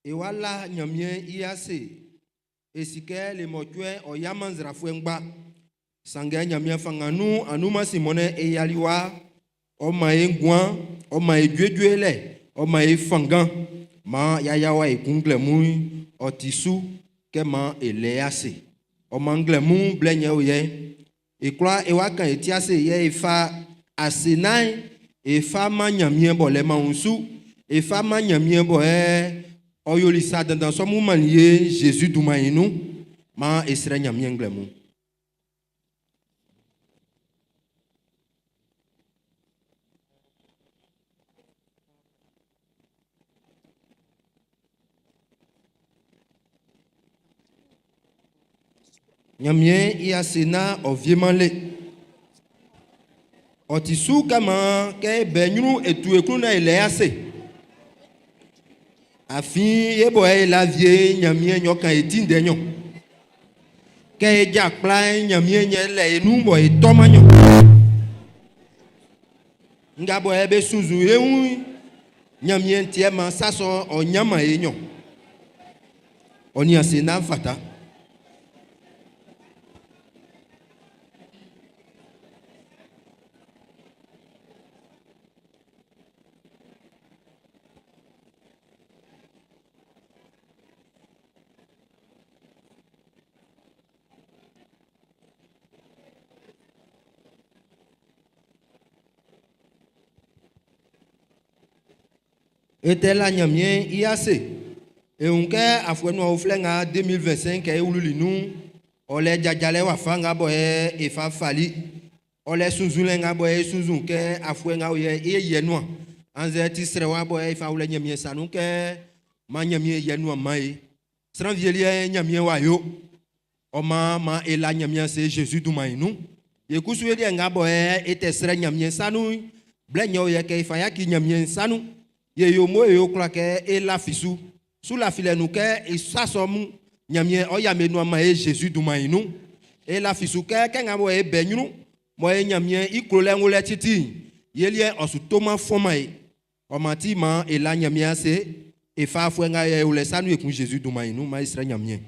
Et voilà, nyamien iase. Et si que les motuens o yamanzra fuengba. Sanga nyamien fanganu, anuma simone e yaliwa. O mae nguan, o mae duele, o mae fangan. Ma yayawa e kungle mui, o tisu, ke ma e lease. O mangle mu blenye oye. Et quoi, et waka et tiase ye fa asenai, et fa ma nyamien bo le maunsu, et fa ma nyamien bo oyolisa dans son moment lié Jésus doumaïnou, ma esre nyamien glemu. Nyamien ia sena oviement le. Otisu kama ke benyunu etu ekunu na ile ase. Afin yebo la vie nyamien nyoka etinde nyo. Ke jak plan nyamien nyele enu bo etomanyo. Ngabo ebe suzu ewu nyamien tiema saso onyama enyo. Oni asena fata. Était là nyamien iase et on ke afwenu oflenga 2025 e ululinu ole jajale wa fanga bo e fa fali ole sunzulenga bo e sunzun ke afwenga ye yenwa anze tisre wa bo e fa ule nyamien sanu ke ma nyamien yenwa mai stranvielie nyamien wa yo o ma e la nyamien c'est Jésus doumainu ye kusuye de ngabo e tesre nyamien sanu blenyo ye ke fa ya ki nyamien sanu ye yo mo yo klake e la fisu sous la file nou ke e sasom nyamien o yamenu ma e Jésus doumainu e la fisu ke ngabo e benyunu mo e nyamien ikrole ngole titi ye lie osutoma fomai o mati ma e la nyamien se e fa fwenga ye o le sanu e kun Jésus doumainu ma isra nyamien.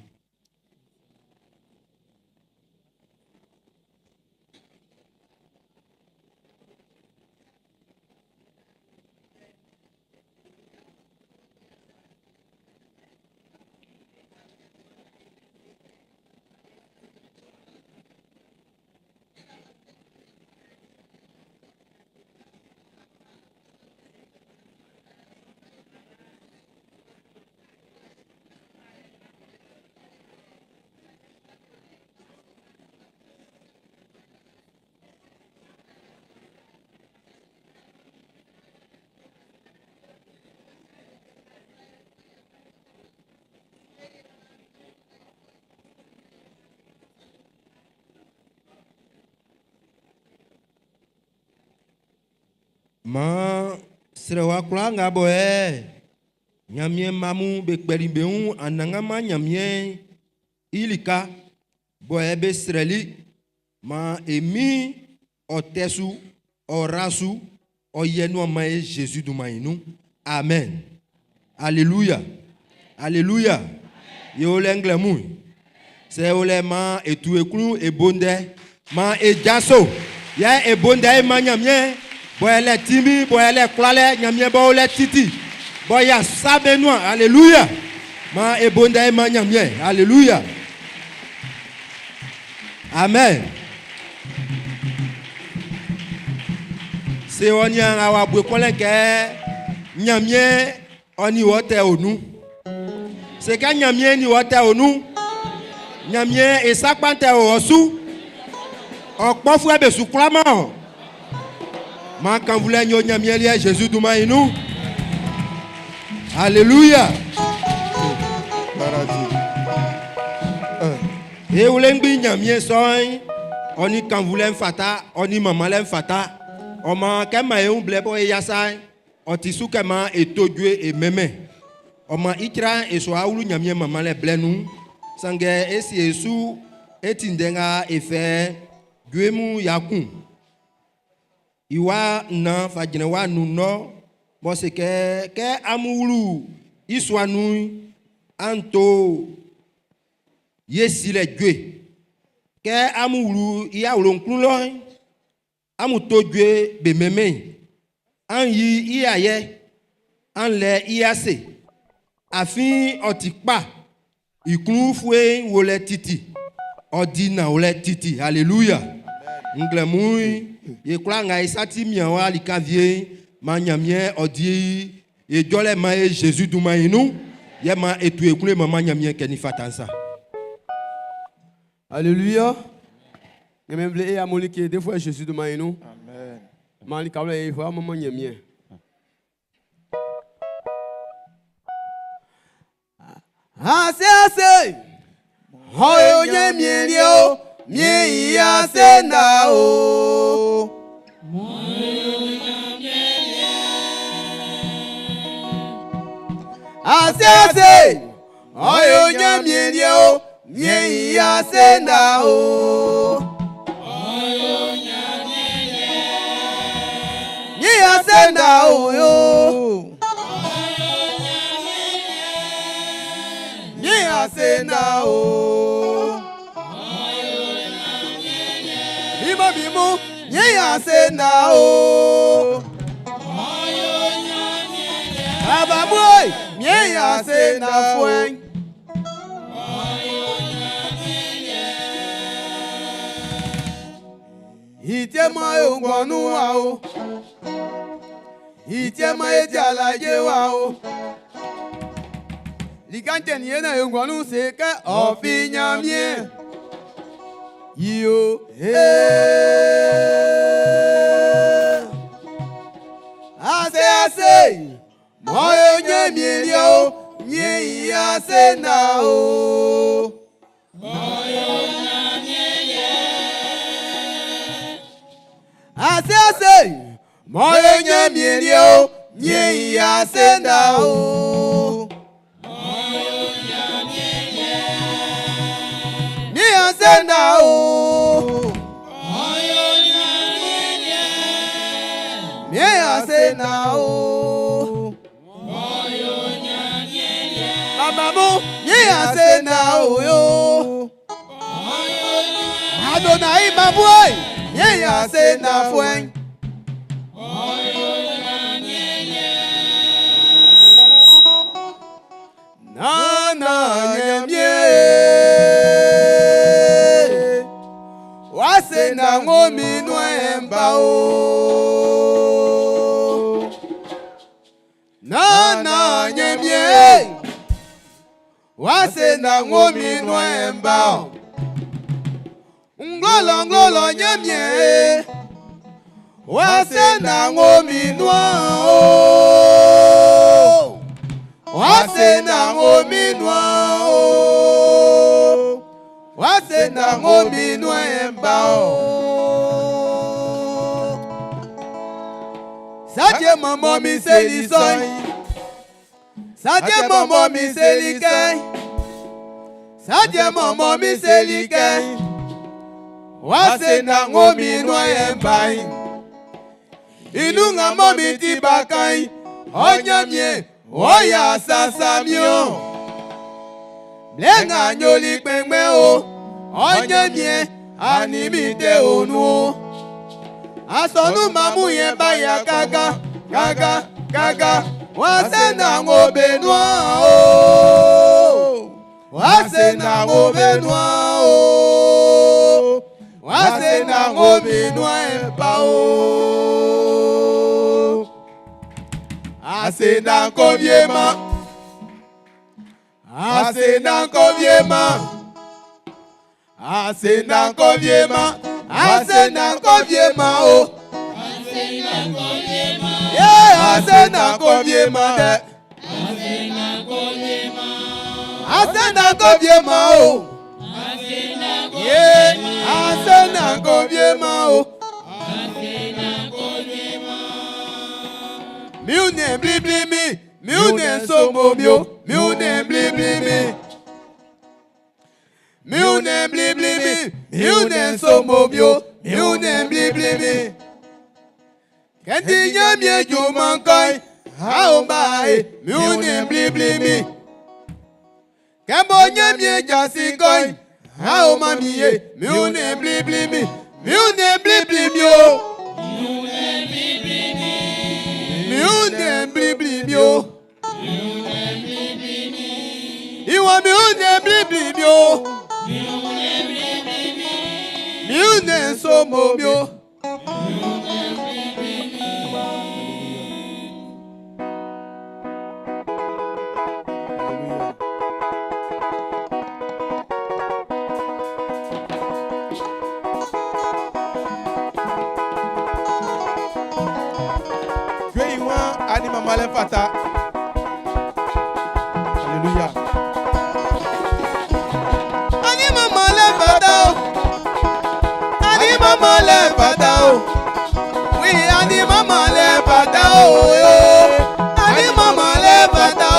Ma serewa kulanga bo nyamien mamu be kperimbeun anangama nyamien ilika bo be sreli ma emi otesu orasu oyenu ma Jésus doumainu. Amen. Alléluia. Alléluia. Yo lenglemu c'est ole ma etu ekunu e bonde ma e jaso ya e bonde ma nyamien boyele timi boyele klale nyamien boyele titi boya sabenwa. Alléluia. Ma e bonde ma nyamien. Alléluia. Amen. C'est on y a wa bwe kolen ke nyamien oni wote onu. C'est ka nyamien ni wote onu. Nyamien e sakpante o osu. Okpo fu ebe su klama. Ma quand vous l'avez nyamien lié Jésus doumainu. Alléluia. Et vous l'avez nyamien soin. On y quand vous l'avez fata, on y maman l'avez fata. On m'a kema e un blebo e yasai. On tisu kema e todue e meme. On m'a ikra e so aulu nyamien maman le blenu. Sange esi esu etindenga e fe duemu yakun. Iwa na fajine wa nuno bo se ke amulu iswanu anto yesi le dwe ke amulu ya ulonklu lo amuto dwe be meme an yi iyaye an le iyase afin otikpa ikun fue wole titi odina wole titi hallelujah nglemu ye kula nga isati miawa likavie manyamie odi e jole ma e Jésus du mainu ye ma etu ekule mama nyamie keni fatansa alléluia même blé et amoli qui des fois Jésus du mainu amen mali kawla e fois mama nyamie ase hoyo nyamie lio mie ya senda o ase oyo nyamie lio mie ya senda o oyo nyamie mie ya senda o yo mie ya senda o bimo bimo mie ya senda o Baba boy, mie ya se na fuen. Itema yongonu wa o. Itema ejalaje wa o. Likante ni na yongonu se ka ofinya mie. Yo ase moyo nyemilio nyi ya senda o moyo nyemilio ase moyo nyemilio nyi ya senda o moyo nyemilio nyi ya senda o moyo nyemilio nyi ya senda o Mamu, ye asena oyo. Adonai maboy, ye asena fuen. Nana nyemye, wasena ngomi noemba o. Nana nyemye. Wasena ngomi noemba Nglolo nyemye Wasena ngomi noa Wasena ngomi noa Wasena ngomi noemba Sadie mama mi seli soy Sadie mama mi seli kai Sadie mama mi seli kai Wasena ngomi noembai Inunga mami tibakai Onyamye Oya sasamio Blenga nyoli pengme o Onyamye Animite onu Asonu mamu yemba ya Gaga Wasena ngobenwa o Wasena ngobenwa o Wasena ngobenwa empa o Asena koviema Asena koviema Asena koviema Asena koviema o Asena koviema Asena koviema de Asena koviema Asena koviema o Asena koviema Asena koviema o Asena koviema Miune bliblimi Miune somo mio Miune bliblimi Miune bliblimi Miune somo mio Miune bliblimi Kendi nyamye jumankai Haombae Miune bliblimi Kembo nyemye jasi koy. How mami ye. Miune bli bli mi. Miune bli bli mi yo. Miune bli bli mi yo. Iwa miune bli bli mi yo. Miune somo mi yo. Anima malin fata. Alléluia. Anima malin fata. Anima malin fata. Oui, anima malin fata. Anima malin fata.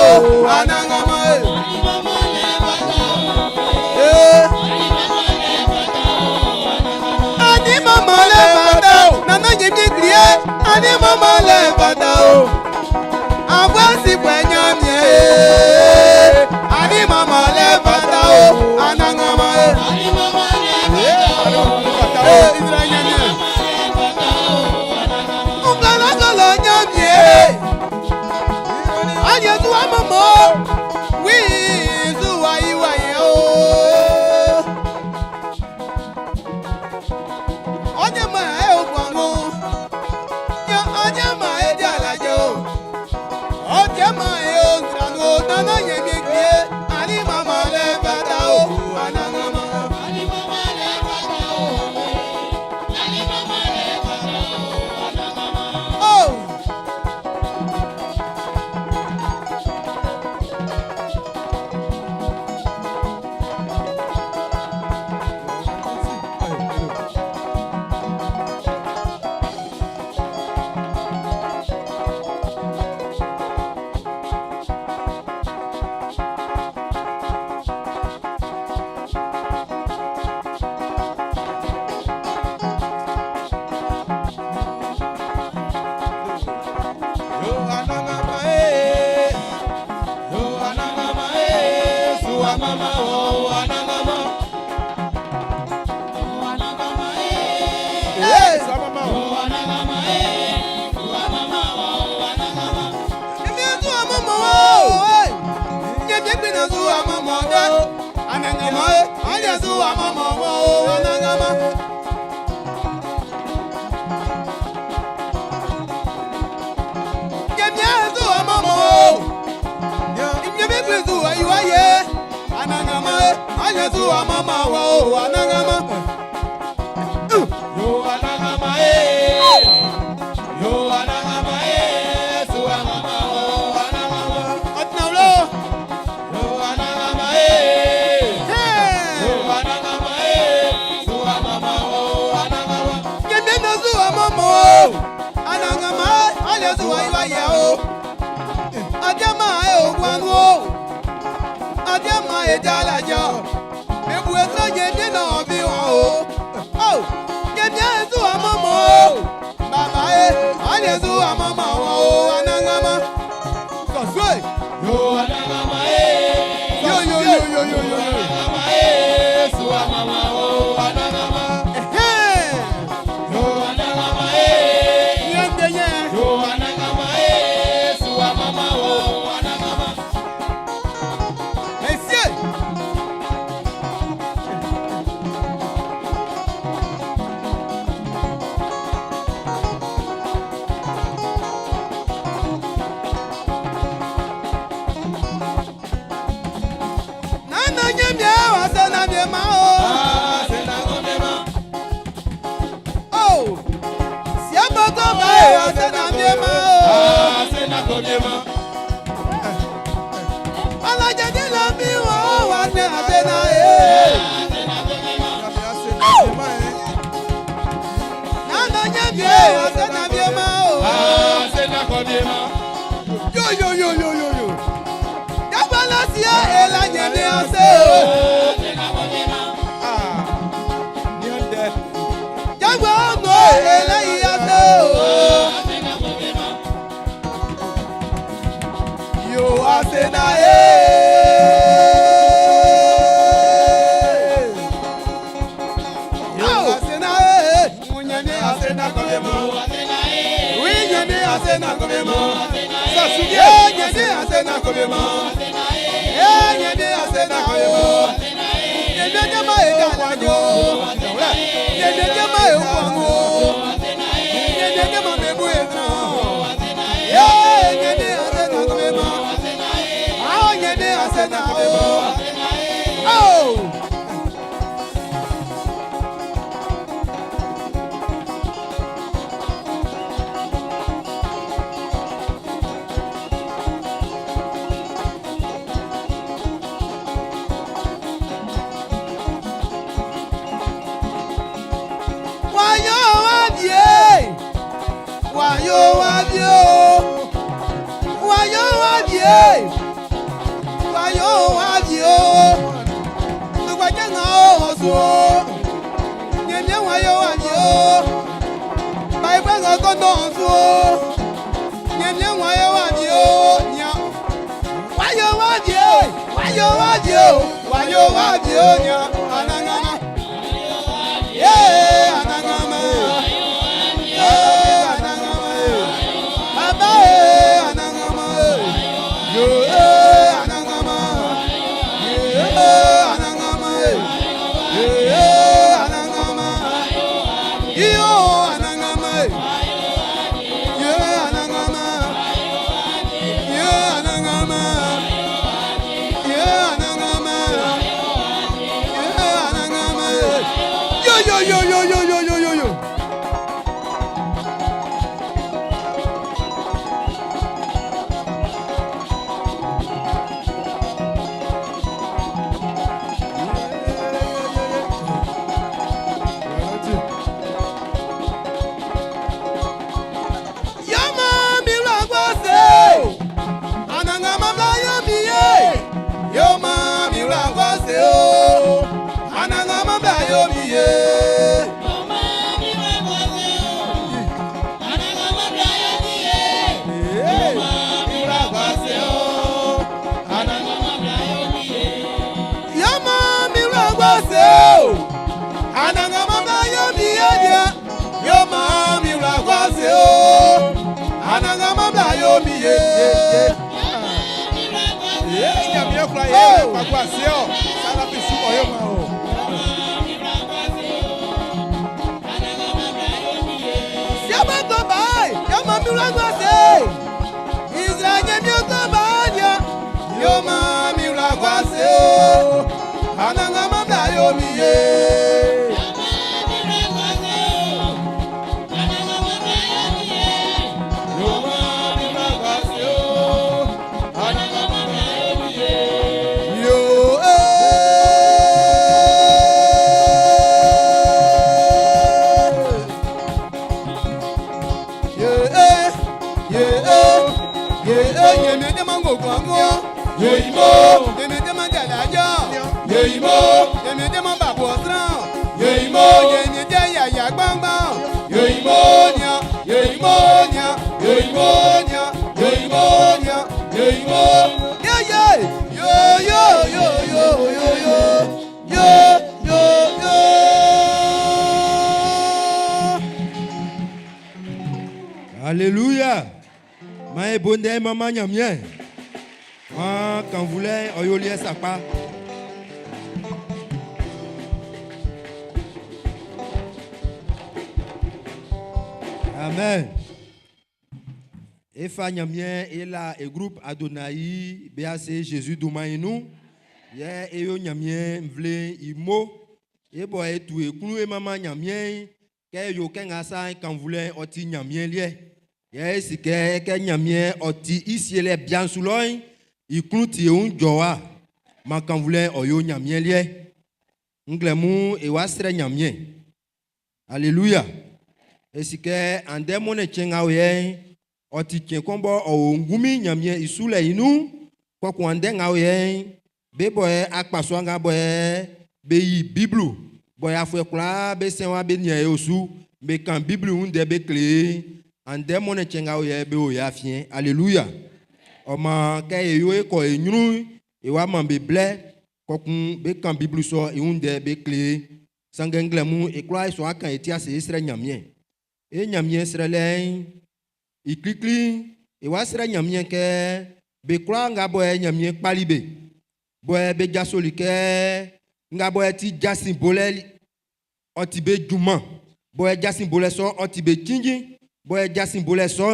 Anangama. Anima malin fata. Anima malin fata. Nana jemi kriye. Anima malin fata. Avasi kwenyamye ani mama le fata o anangama ani mama le fata o isranyamye ungala gala nyamye anye tuwa mama wi zuwa iwa ye o onye ma e okwanu ya onye ma e dialaje o Oje ma e o ngranu nana yemi krie ani mama le fata o anangama ani mama le fata o ani mama le fata o anangama oh asena kobema. Nyame asena o. Nyame nyama edalajo. Nyame nyama ekwango. Nyame nyama mebu etra. Nyame asena kobema. Nyame asena o. Oh. Alléluia. Maé bonde maman nyamien. Quand vous voulez, oyolier sa part. Amen. Et fa nyamien et là et groupe Adonai BAC Jésus Doumaïnou. Yeah et yo nyamien vle imo. Et boy tout et kunu et maman nyamien. Que yo kenga sa quand vous voulez oti nyamien lié. Yeah si que nyamien oti ici les bien sous l'œil. Il cloute un joa. Ma quand vous voulez oyo nyamien lié. Nglemu et wastre nyamien. Alléluia. Et si que en démon et chenga oye. Oti tien kombo o ngumi nyamien isule inu. Kwa kuandenga oye. Beboye akpaswanga boye. Beyi biblu. Boye afwe kula be senwa be nye osu. Be kan biblu unde be kle. En démon et chenga oye be oya fien. Alléluia. Oma ke yo e ko enyru. E wa man be ble. Kokun be kan biblu so e unde be kle. Sangenglemu e kula so akan etia se isre nyamien. E nyamien sre len. I klikli, e wa sera nyamien ke be kura nga boy nyamie kpalibe boy be jasoli ke nga boy ti jasin boleli oti be juma boy jasin bole so oti be kinji boy jasin bole so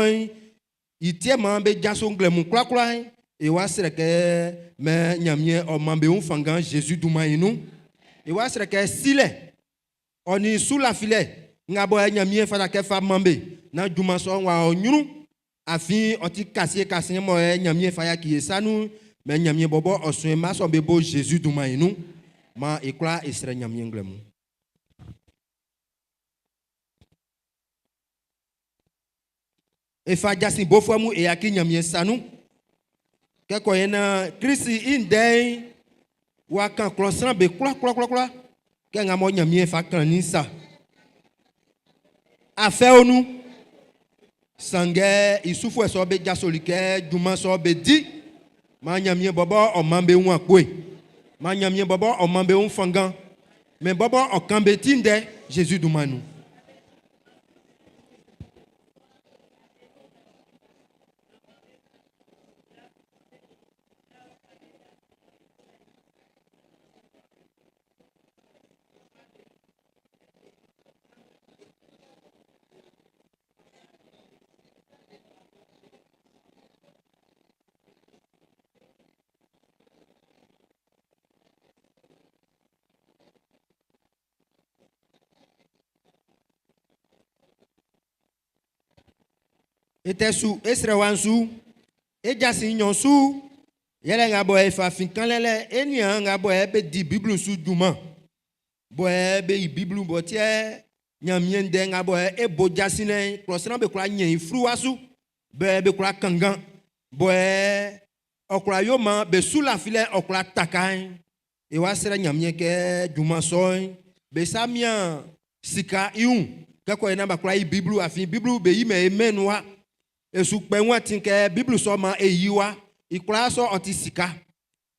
itie man be jaso nglemu kura e wa sereke me nyamie o mambe un fangan Jésus duma inu e wa sereke sile oni sous la filet nga boy nyamie fata ke fa mambe na juma so wa onyuru afi oti kasi mo nyamie fa ya ki sanu me nyamie bobo osun ma so bebo Jésus duma inu ma ekra esre nyamie nglemu e fa jasin bofuamu e yaki nyamie sanu keko yena Christ inde wa kan klosran be kla ke nga mo nyamie fa kan ni sa afe onu sange isufu eso be jasolike juma so be di ma nyamie bobo o mambe wu akwe ma nyamie bobo o mambe wu fangan me bobo o kan be tinde Jésus dumanu ete su esre wansu ejasi nyonsu yele nga boy fa finkan lele eni nga boy be di bible su duma boy be bible bo tie nyamie nde nga boy e bo jasine klosran be kura nyen fru wasu be kura kangan boy okura yoma be sous la filet okura takan e wa sere nyamie ke duma so be samia sika iun kako ena ba kura bible afin bible be yi me menwa esu kpenwa tinke bible so ma eyiwa ikura so otisika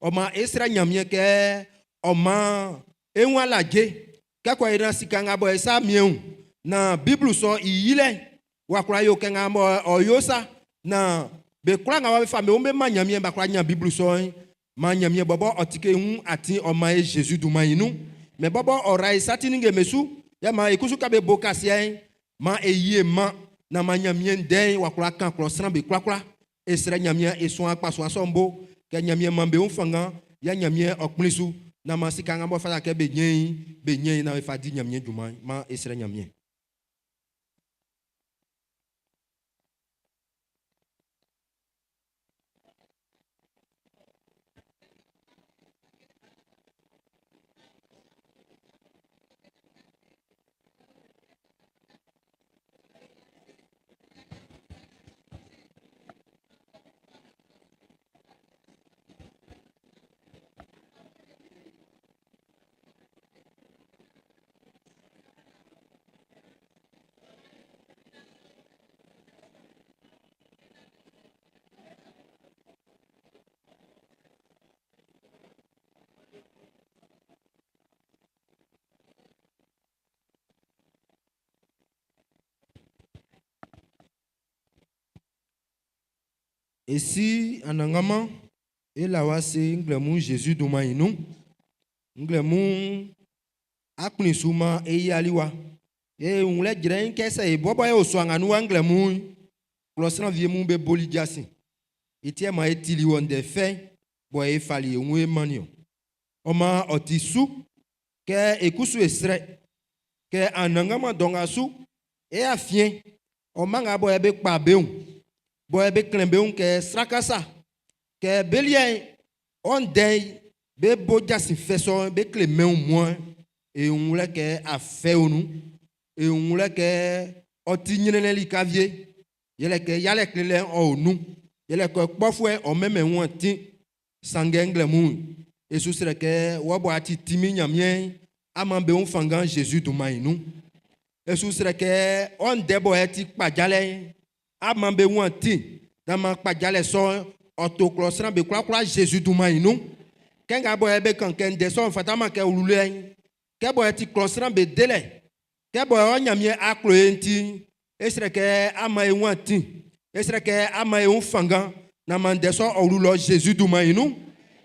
oma esra nyamie ke oma enwa laje kako ina sika ngabo esa mieun na bible so iyile wakura yo ke ngamo oyosa na be kura ngawa fa me o me manyamie ba kura nya bible so manyamie bobo otike hu ati oma e Jésus duma inu me bobo orai satini ngemesu ya ma ikusu ka be bokasie ma eyie ma na manyamie ndey wakura kan klosran be kura esra nyamie eson akpaso asombo ke nyamie mambe unfanga ya nyamie okplisu na masika ngabo fala ke be nyen na fa di nyamie djuma ma esra nyamie et si anangama et la wase nglemu Jésus duma inu nglemu akuni suma e yaliwa e unle jren kesa e bobo e oswanga nu nglemu klosran vie mu be boli jasi etie ma etili wonde fe boy e fali enwe manio oma otisu ke ekusu esre ke anangama donga su e afien oma nga boy be pa beun boy be klembe un ke srakasa ke belien on dey be boja si feso be kleme un moins et on le ke afe onu et on le ke otinyene li kavie yele ke yale klele onu yele ko kpofwe o meme won tin sangengle mu et sous sere ke wo bo ati timi nyamien amambe un fangan Jésus duma inu et sous sere ke on debo eti pajale amambe won tin na ma pajale so autoclosran be kwa Jésus duma inu kenga bo ebe kanken de so fatama ke ulule ke bo eti closran be dele ke bo onyamie aklo enti esre ke ama won tin esre ke ama un fangan na mandeso olulo Jésus du mainu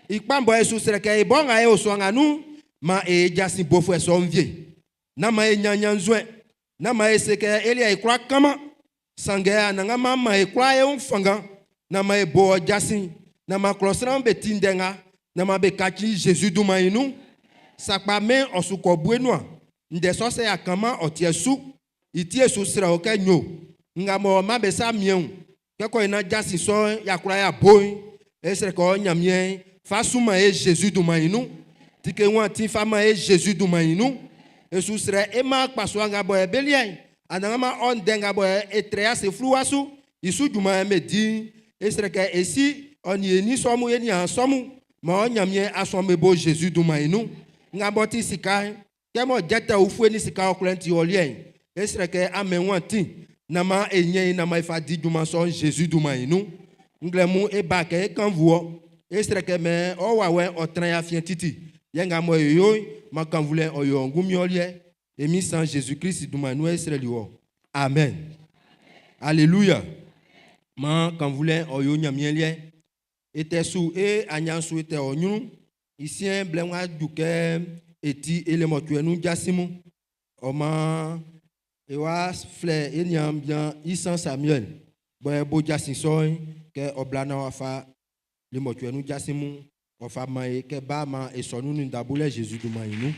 ikpambo esu sereke ibonga e oswanga nu ma e jasi bofu eso mvie na ma e nyanya nzwe na ma e seke elia ikra kama sange ananga ma e kwa e umfanga na ma e bo jasi na ma klosran betindenga na ma be kachi Jésus du mainu sakpa me osuko buenua ndeso se akama otiesu itiesu sira oke nyo ngamo ma be sa mien keko ina jasi so yakura ya boy esre ko nyamie fasuma e Jésus du mainu tike wan ti fama e Jésus du mainu esu sira e ma kpaso nga boy belien anama on denga boy etrea se fluasu isu duma me di esre ke esi on yeni somu yeni ansomu ma nyamie asome bo Jésus du mainu ngaboti sika kemo jeta ufu ni sika oklenti olien esre ke amenwanti nama enye nama ifa di duma so Jésus du mainu nglemu e ba ke kanvuo esre ke me o wawe otran ya fien titi yenga mo yo ma kanvule oyo ngumi olie emi san Jésus Christ du mainu esre liwo amen alléluia ma kanvule oyo nyamien lie était sous et anyansu était onyu ici blenwa duke eti elemotuenu jasimu oma ewa fle enyam bien isan Samuel bo jasin soy ke oblana wafa lemotuenu jasimu ofa mai ke ba ma esonu ni dabule Jésus du mainu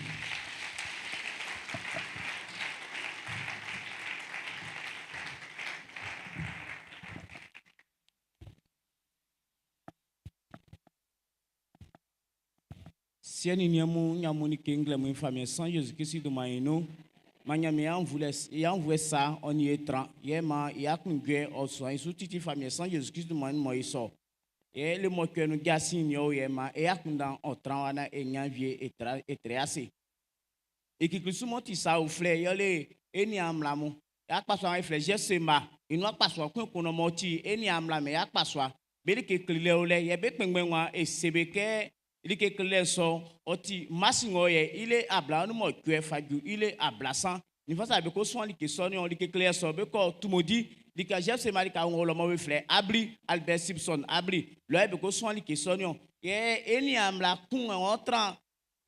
Si ni nyamu nyamuni kengle mu famille sans Jésus Christ du mainu manyame ya envoie ça on y est 30 yema ya kungwe oso en sous-titi famille sans Jésus Christ du mainu moiso et le mot que nous gasin yo yema et ya kundan o 30 wana e nyanvie etrease et qui souvent ti ça au fleur yole eni amlamu ya paso en fleur je sema ino paso kun kono moti eni amlame ya paso be ke klile ole ye be pengbenwa e sebeke il est clair so oti masingoye il est abla no mo kwe faju il est ablasan ni fa sa be ko so li ke so ni on li ke clair so be ko tumodi li ka jef se mari ka ngolo mo we frère abri Albert Simpson abri lo be ko so li ke so ni ye eni amla kun on tran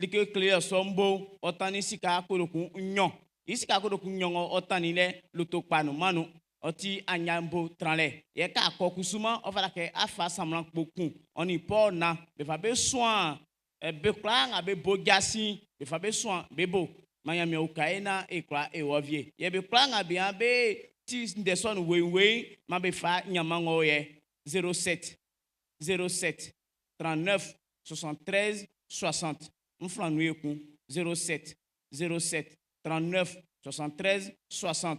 li ke clair so mbo otani sika ko kun nyon isika ko kun nyon otani le lotopanu manu oti anyambo tranle ye ka kokusuma ofala ke afa samlan pokun oni po na be fa be soin be klang be bogasi be fa be soin be bo mayami okaina e kra e wovie ye be klang bia be ti ndeson we ma be fa nyamango ye 07 39 73 60 mflanu eku 07 39 73 60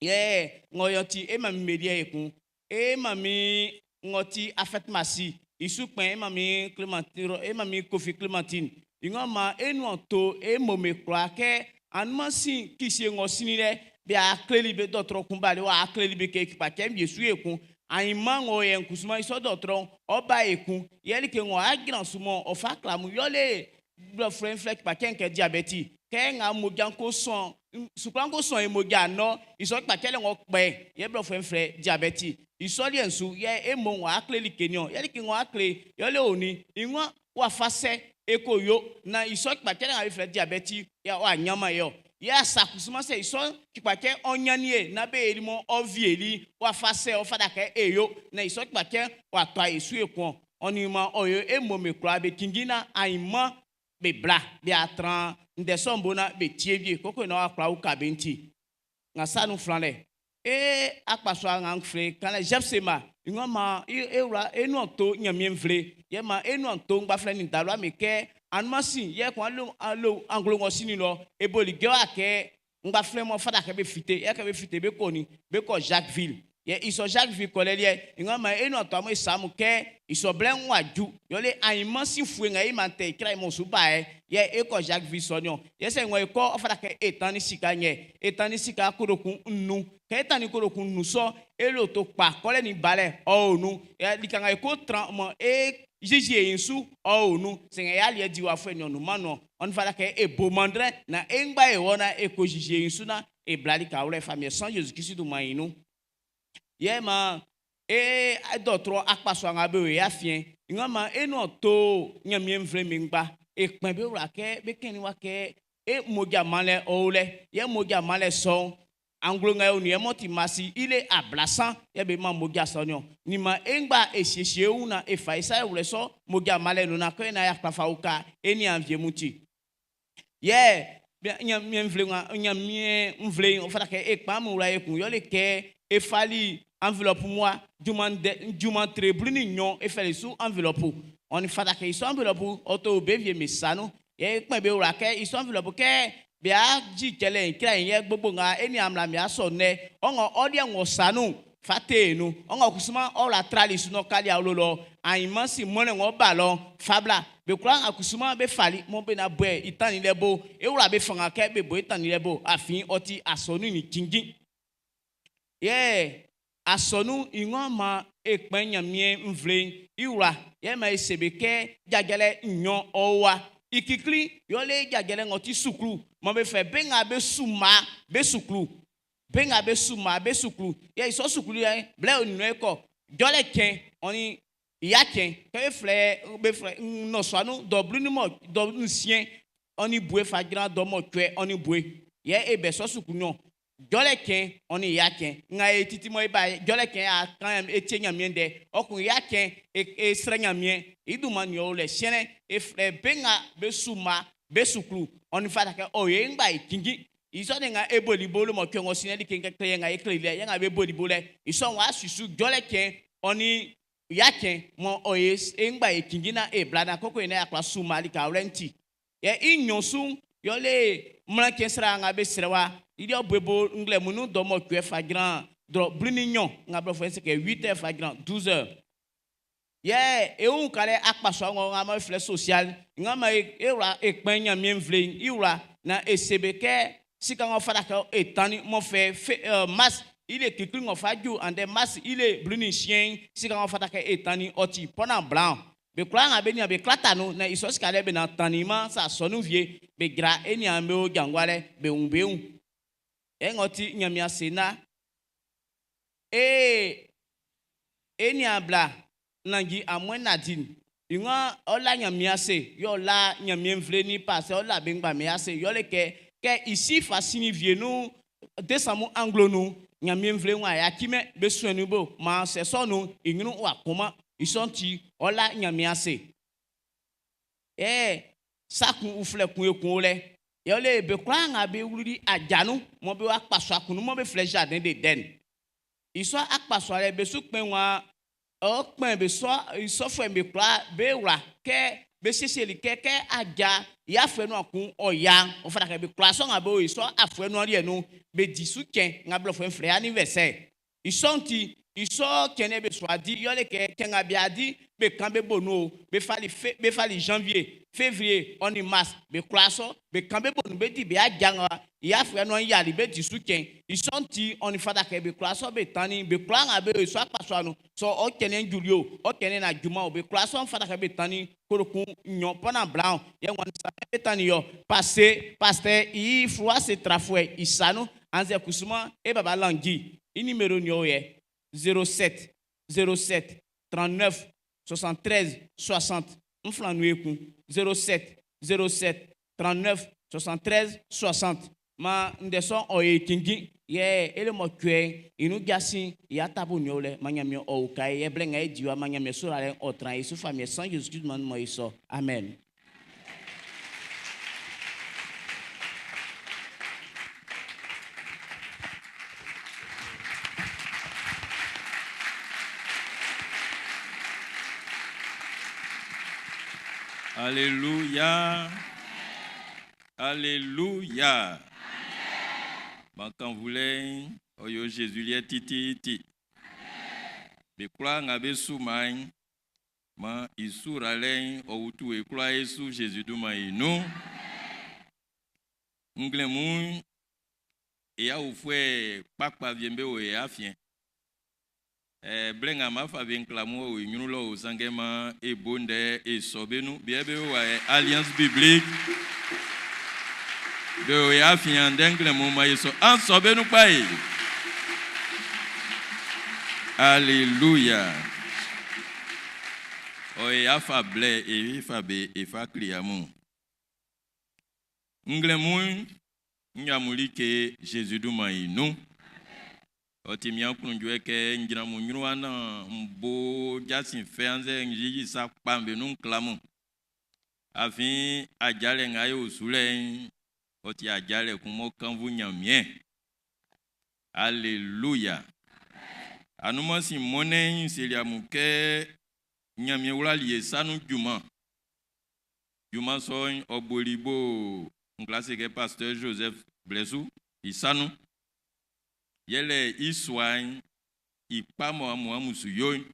yeah, ngoyoti e mami media ekun e mami ngoti afet masi isukpen e mami Clémentine e mami Kofi Clémentine ingoma enu onto e mome kra ke anmasi kisi ngosini le bi akleli be dotro kumbale wa akleli be ke pa kem yesu ekun ayima ngoye nkusuma iso dotro oba ekun yeli ke ngo agran sumo ofa klamu yole blood flek pa ken ke diabeti kenga mojanko son sukrango son emoja no iso pa kele ngo pe ye blood flek diabeti iso li ensu ye emo wa akleli kenyo yeli ke ngo akle yole oni inwa wa fase ekoyo na iso pa kele nga flek diabeti ya wa nyama yo ya sakusuma se iso kipake onyanie na be elimo ovieli wa fase o fada ke eyo na iso kipake wa twa esu ekon onima oyo emo me kra be kingina aima be bla be atran ndesombo be tievie koko na akra u kabenti nga sanu flanle akpaso nga mfre kana jepsema ngoma eura enu onto nyamie mfre ye ma enu onto ngba fle ni dalwa meke anmasi ye kwa alo anglo ngosini lo eboli gewa ke ngba fle mo fada ke be fite ye ke be fite be koni be ko Jacquesville ye iso Jacquesville kolelie ngoma enu onto mo isamu ke iso blen waju yole aimansi fue nga imante kra mo subae ye eko Jacquesville sonyo ye se ngo eko fada ke etani sika korokun nu ke etani korokun nu so elo to pa kole ni bale o nu ye likanga eko tran mo jiji insu o nu se nga ya lie diwa fue no mano on fada ke ebomandre na engba e wona eko jiji insu na e blali ka ole famille sans Jésus Christ du mainu ye ma e dotro akpaso nga be we afien ngama eno to nyamie mvre mingba e kpen be wura ke be keni wa ke e moja male ole ye moja male so anglo nga oni e moti masi ile ablasan ye be ma moja sonyo ni ma engba esiesie una e faisa wure so moja male no na ko na ya kpafa uka eni anvie muti ye nyamie mvle o fata ke e kpa mu wura e kun yo le ke e fali enveloppe moi juman trebrini nyon e fele sous enveloppe on fata ke iso enveloppe auto bevie mesano ye kpen be wura ke iso enveloppe ke bia ji kele kra ye gbogbo nga eni amla mi aso ne ongo odi enwo sanu fate nu ongo kusuma ola tralis no kali awolo ayimansi mone ngo balon fabla be kura akusuma be fali mo be na boe itani lebo e wura be fanga ke be bo itani lebo afin oti asonu ni kingi ye asonu ingoma ekpen nyamie mvle iwura ye ma esebeke jagele nyon owa ikikli yole jagele ngoti suklu mo be fe benga be suma be suklu benga be suma be suklu ye so suklu ye ble onino eko jole ken oni ya ken ke fle be fle no swanu doblu ni mo do nsien oni bue fagira do mo twe oni bue ye ebe so suklu no jole ken oni ya ken nga etiti mo ba jole ken a kan etienya miende okun ya ken e srenya mien iduma ni o le siene e fle benga be suma be suklu oni fata ke o ye ngba ikingi iso de nga eboli bolo mo kwen osine di kenga kle nga eklele ya nga be boli bole iso wa susu jole ken oni ya ken mo o ye ngba ikingi na e blada koko ina ya kwa suma li ka renti ye inyosu yo le mlanken sra nga be srewa idi obebo ngle munu do mo kwe fagran do brinignon nga bro fense ke 8h fagran 12h ye e un kale akpaso nga ma fle social nga ma e wura ekpen nyamie mvle iwura na esebeke sika nga fada ka etani mo fe mas ile kikli nga faju ande mas ile bluni chien sika nga fada ka etani oti pona blanc be kula nga be ni be klatano na iso sika le be na tanima sa sonu vie be gra eni ambe o jangwale be unbeun engoti nyamia sena eni abla nangi amwen nadine inga ola nyamia se yo la nyamie mvle ni passe ola bengba me ase yo le ke ici fascini vie nous desamu anglo nous nyamie mvle wa ya kime be suenu bo ma se so nu ingunu wa koma isonti ola nyamia se sakun ufle kun ekun ole yo le be kwa nga be wuri ajanu mo be wa paso akunu mo be fle jardin de den iso akpaso ale be sukpen wa o kpen be so iso fo me kwa be wura ke be seseli keke aja ya fenu akun oya o fara ke be kwa so nga be o iso afenu ori enu be disuken nga blo fo fle anniversaire isonti iso kene be so adi yo le ke kenga bi adi be kan be bono be fali janvier février on mars be klaso be kan be bono be di be ajanga ya fre no yali be disuken isonti on fada ke be klaso be tani be klanga be so apaso anu so o kene julio o kene na juma be klaso on fada ke be tani korokun nyon pona blanc ye wan sa be tani yo passer i fois se trafoué isanu anze kusuma e baba langi i numéro nyo ye 07 39 73 60 Mflanueku 07 39 73 60 ma ndeson oye kingi ye ele mo kwe inu gasi ya tabu nyole manyame o kai ye blenga e diwa manyame sura le otran yesu famille sans Jésus man mo iso amen. Alléluia. Alléluia. Quand vous voulez, oyo Jésus lié titi. Be kwa ngabe soumain, ma isura len o tu e kwa Yesu Jésus du maïno. Nglemu e a ufwe pakpa viembe o e afien. Blenga ma fa bien clamo o nyulo o sangema e bonde e sobenu biebe wa alliance biblique de o ya fian dengle mo ma yeso an sobenu pai Alléluia. Oye afa ble e fa be e fa kriamu. Nglemun nyamuli ke Jésus du maïnou. Otimia kunjwe ke njina munyruana mbo jasin feanze njiji sa pambe nun klamu. Afin ajale ngayo usule oti ajale kumo kanvu nyamie. Alléluia. Anuma si monnaie selia muke nyamie wula liye sanu juma. Juma soin obolibo classe que pasteur Joseph Blessou isanu yele iswain ipamo amuamusu yoy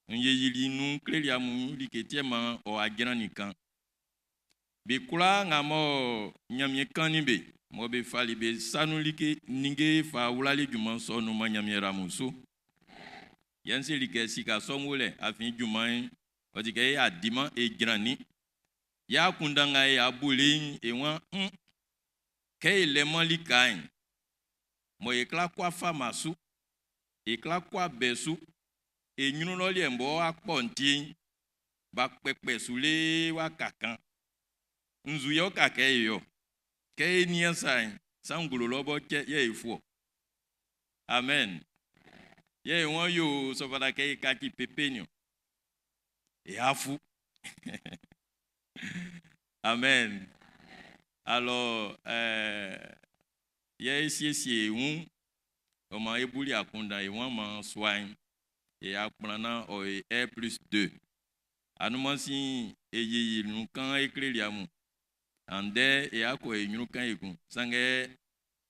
nyeyili nu klelia mu liketiema o agena nikan be kula ngamo nyamie kanibe mo be fali be sanu like ninge fa wulali juma so no manyamie ramusu yense like sika somule afin juma odike adima e grani ya kundanga ya bulin ewa ke eleman likain mo ekla kwa famasu ekla kwa besu enyunu no le mbo akponti ba pepe sule wa kakan nzu yo kake yo ke nia sai sangulo lobo ke ye ifo amen ye won yo so fada ke kaki pepenyo e afu amen. Alors, si un, on m'a ébouli à Kunda et on m'a soigné et à prendre R plus 2. À nous, si et nous quand écrit l'amour, en dé et à quoi nous quand écoute, sangue,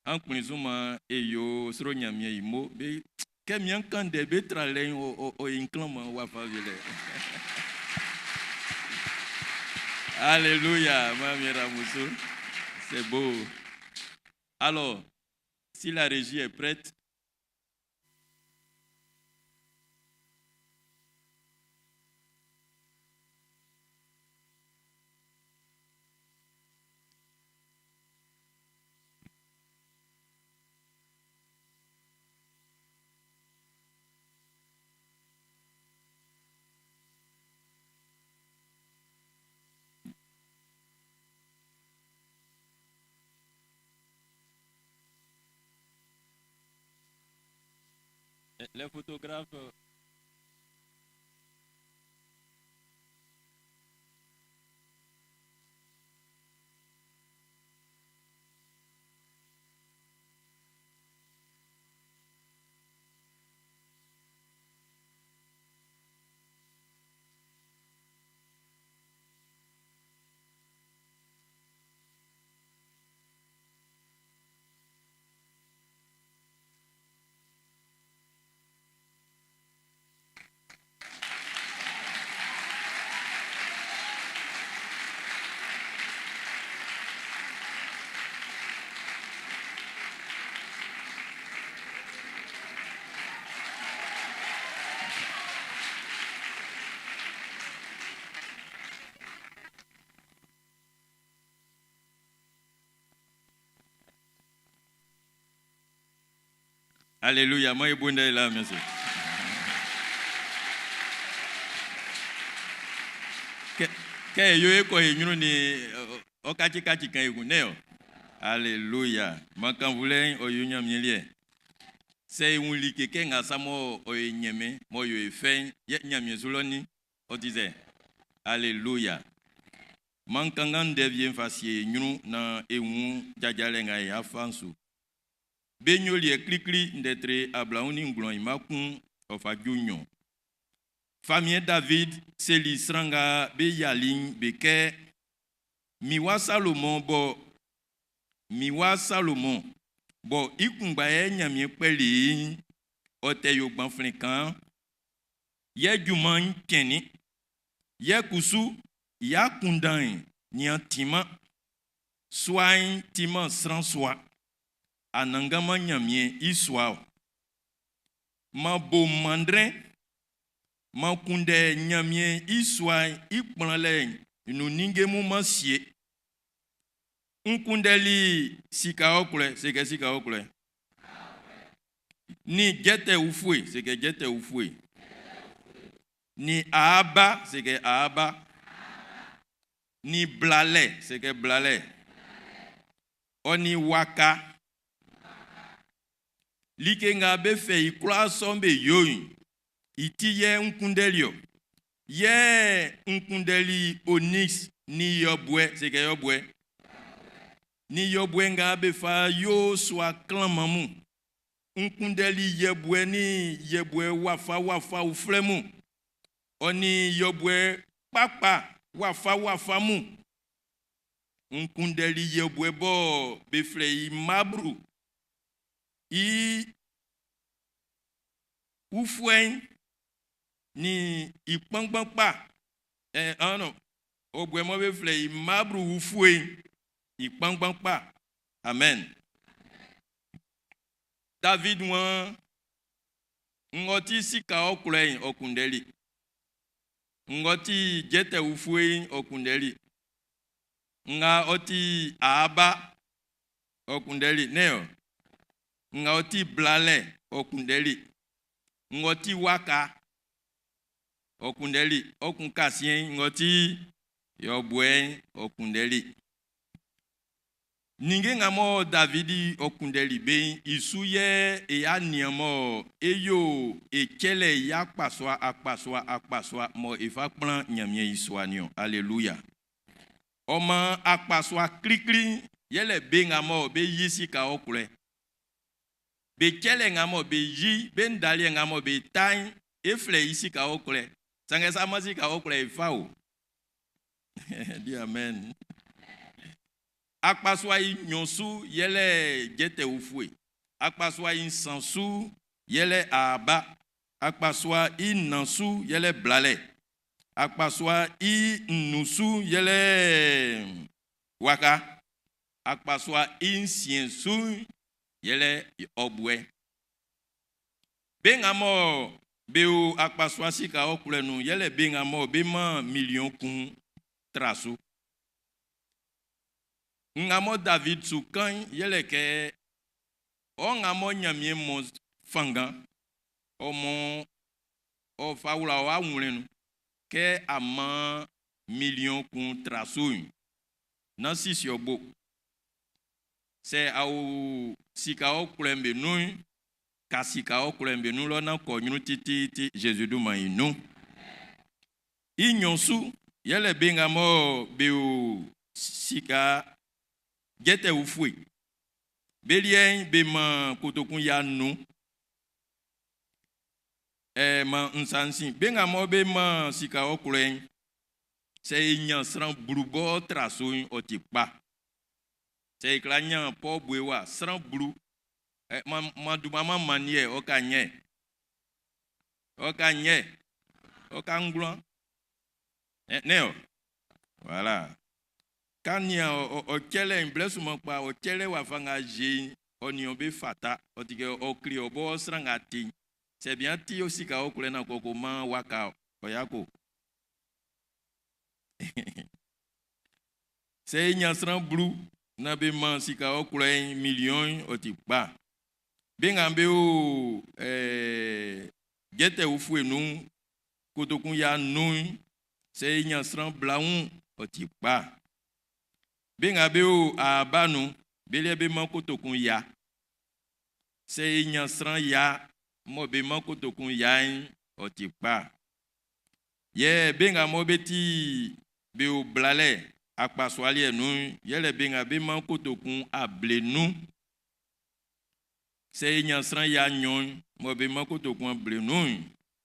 en kunizuma et yo sur nyamie imo, mais qu'est-ce bien quand des bêtes râlent au inclement ou à faveur. Alléluia, Mamie Ramoussou. C'est beau. Alors, si la régie est prête, les photographes. Alléluia, moi et bonne là, merci. Que yo ko nyunu ni okati kati kan eguneo. Alléluia. Man kan voulez o yunya mielie. C'est un li ke nga samo o nyeme mo yo efen ye nyamie zuloni o disait. Alléluia. Man kan ngan devient facie nyunu na ewu jajalenga ya fansu. Benyoli e klikli ndetre ablauni nglon imakun ofa junyon. Famille David seli sranga be yalin beke miwa Salomon bo ikumba e nyamie peli ote yo gban flinkan ye juman keni ye kusu ya kundan nyantima soin timan sranswa anangama nyamie iswa ma bo mandre ma kunde nyamie iswa ikplanle nu ninge mu masie unkundeli sika okule sika okule Ni Gete Ufwe, c'est que Gete Ufwe. Ni Aaba, c'est que Aaba. Ni Blale, c'est que Blale. Oni Waka. Like nga be fe ikula sombe yoyin. Iti ye nkundelio. Ye nkundeli onyx ni yobwe, c'est que yobwe. Ni yobwe nga be fa yo swa klamamu. Nkundeli yebwe ni yebwe wafa uflemu. Oni yobwe papa wafa mu. Nkundeli yebwe bo be fle mabru. I ufwen ni ipangpangpa ano obwe mo be fle mabru ufwen ipangpangpa. Amen. David wan ngoti sika okule okundeli. Ngoti Gete Ufwe okundeli. Nga oti Aaba okundeli neo. Nga oti Blale okundeli. Ngoti Waka okundeli. Okunkasien ngoti yobwe okundeli. Ninge ngamo Davidi okundeli be isuye e aniamo eyo ekele ya akpaswa mo ifa plan nyamie iswanio. Alléluia. Oma akpaswa krikri yele be ngamo be yisi ka okule. Be kele ngamo be yi be ndali ngamo be tain efle isi ka okule. Sangesa masi ka okule ifao. Dis amen. Akpaswa nyonsu yele Gete Ufwe. Akpaswa sansu yele Aaba. Akpaswa nansu yele Blale. Akpaswa nusu yele Waka. Akpaswa siensu yele obwe. Bengamo beo akpaswa sika okulenu yele bengamo bema million kun trasu. Ngamo David sukan yele ke o ngamo nyamie mo fanga o mo o faula wa wulenu ke ama million kun trasu na sisi obo se au sika o kulembe nu kasika o kulembe nu lo na ko nyunu titi Jésus du mainu inyonsu yele bengamo beo sika Gete Ufwe. Belien bema kotokun ya nu. Ma nsansi. Benga mo bema sika okulen. Se nyan sran brubo traso otikpa. Se iklanyan po bwewa sran bru. Madumama manye okanye. Okanye. Okanglan. Neo. Voilà. Kania o kele blessuma pa o kele wa fanga je onion be fata o tige o kri o bo sranga ti c'est bien ti aussi ka o kule na koko man waka o yako c'est nya sran blue na be man sika o kule million o ti pa bengambe o Gete Ufwe nu kotokun ya nu c'est nya sran blaun o ti pa. Benga beo abanu bele be manko tokun ya se nyansran ya mo be manko tokun ya otipa ye benga mo beti beo Blale akpaswali enu yele benga be manko tokun ablenu se nyansran ya nyon mo be manko tokun ablenu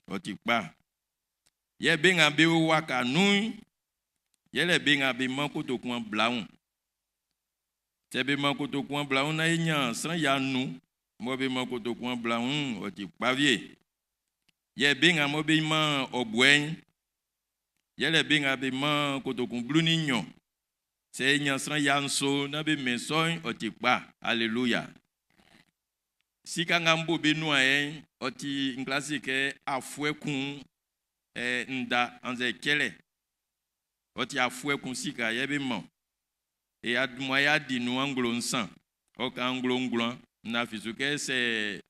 otipa ye benga beo Waka nu yele benga be manko tokun blaun. Sebe mankoto kwan blaun na enyan san ya nu mobe mankoto kwan blaun oti pavie ye benga mobe man obwen yele benga be man koto kun bluni nyon se enyan san ya nso na be menson oti pa. Alléluia. Sika ngambo be nu ayen oti in classique afwe kun nda anze kele oti afwe kun sika yebe man. Et à moyen de nous anglo-san, au anglo-anglo, na fisuke c'est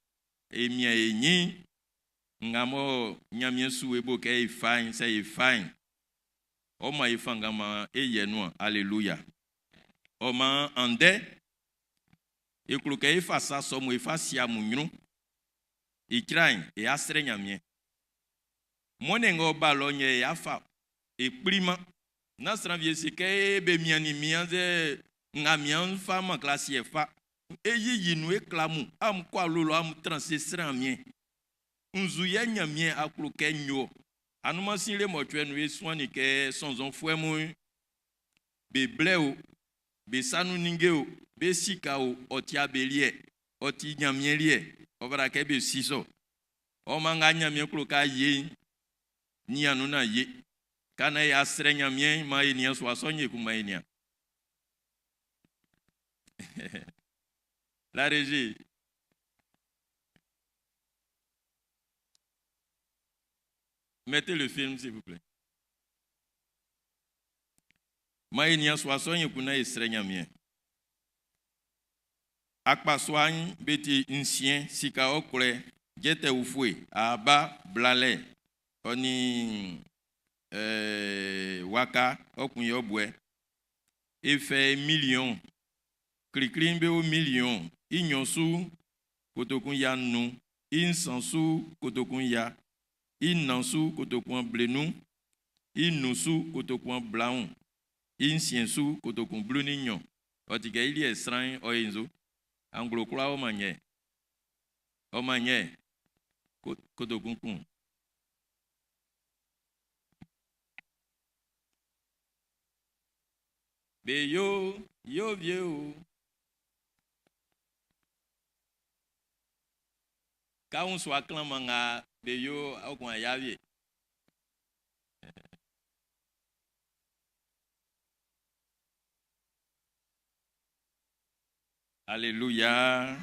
emia enyi ngamo nyamie su ebo ke e fine say e fine o ma ifanga ma eyenu hallelujah o ma ande e kru ke ifa sa so mo ifa sia munyu e krain e asre nyamie mone ngo balonye yafa e prima nasra vie se ke be miani mianze ngamian fa ma classe e fa eyi yinu eklamu am kwa lolo am transesra mien nzu ye nyamie aklu ke nyo anuma sin le motwe nu eswani ke sonzon fuemu be bleu be sanu ningeo be sikao otia belie oti nyamie lie obara ke be siso o manga nyamie klu ka ye ni anuna ye kana ya sre nyamie ma enia so asonye kuma enia la régie. Mettez le film, s'il vous plaît. Maïnia soissonye kuna esrenya mien. Akpa soigne beti insien sika okule jete ufue aba blale oni waka okunye obwe efe million krikrin be o million inyonsu kotokun ya nu insansu kotokun ya inansu kotokun blenu inusu kotokun blaun insiensu kotokun bluninyon otige ili esran oyenzo anglo kura omanye kotokun kun be yo vieux ka un soit clamanga be yo okun ayavie alléluia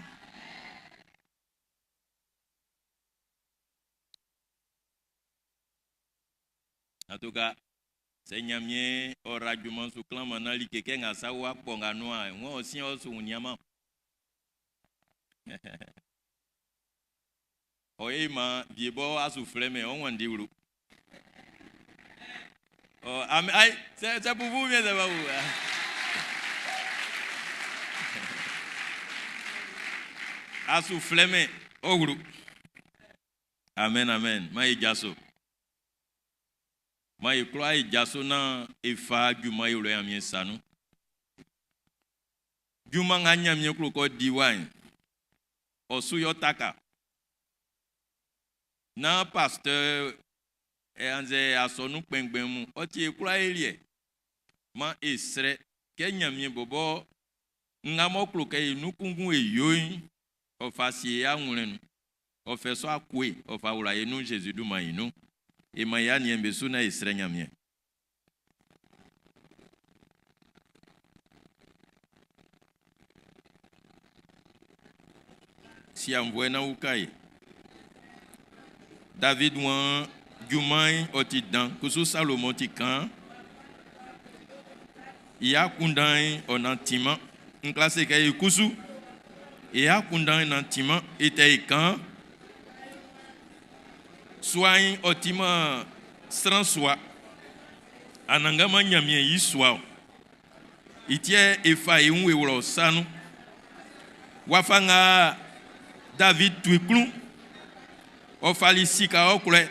en tout cas Seigneur mien orajuman su clama na li keke nga sawa ponga noa wo osi osu unyama Oima biebo asu flemme on wandi ulu. Oh, aïe, c'est pour vous, mais c'est pas vous. Asu flemme ogru. Amen, amen. Ma ijaso. Ma ikloa ijaso na efa juma yule ya miesanu. Juma nganya mieklo ko diwain. Osu yotaka. Na pasteur anze asonu kpengbemu oti ekura elie ma esre kenyamie bobo ngamo kloke inukungu eyoyin ofasi ya nwurenu ofeso akwe ofawura enu Jésus du mainu e maya ni embesu na esre nyamie si amvwena ukai David wan Jumai otidan kusu Salomon tikan ya kundan onantima en classe ke kusu ya kundan onantima ete ikan soin otima François anangama nyamie yiswa itie efa enwe woro sanu wafanga David tuiklu ofalisika okule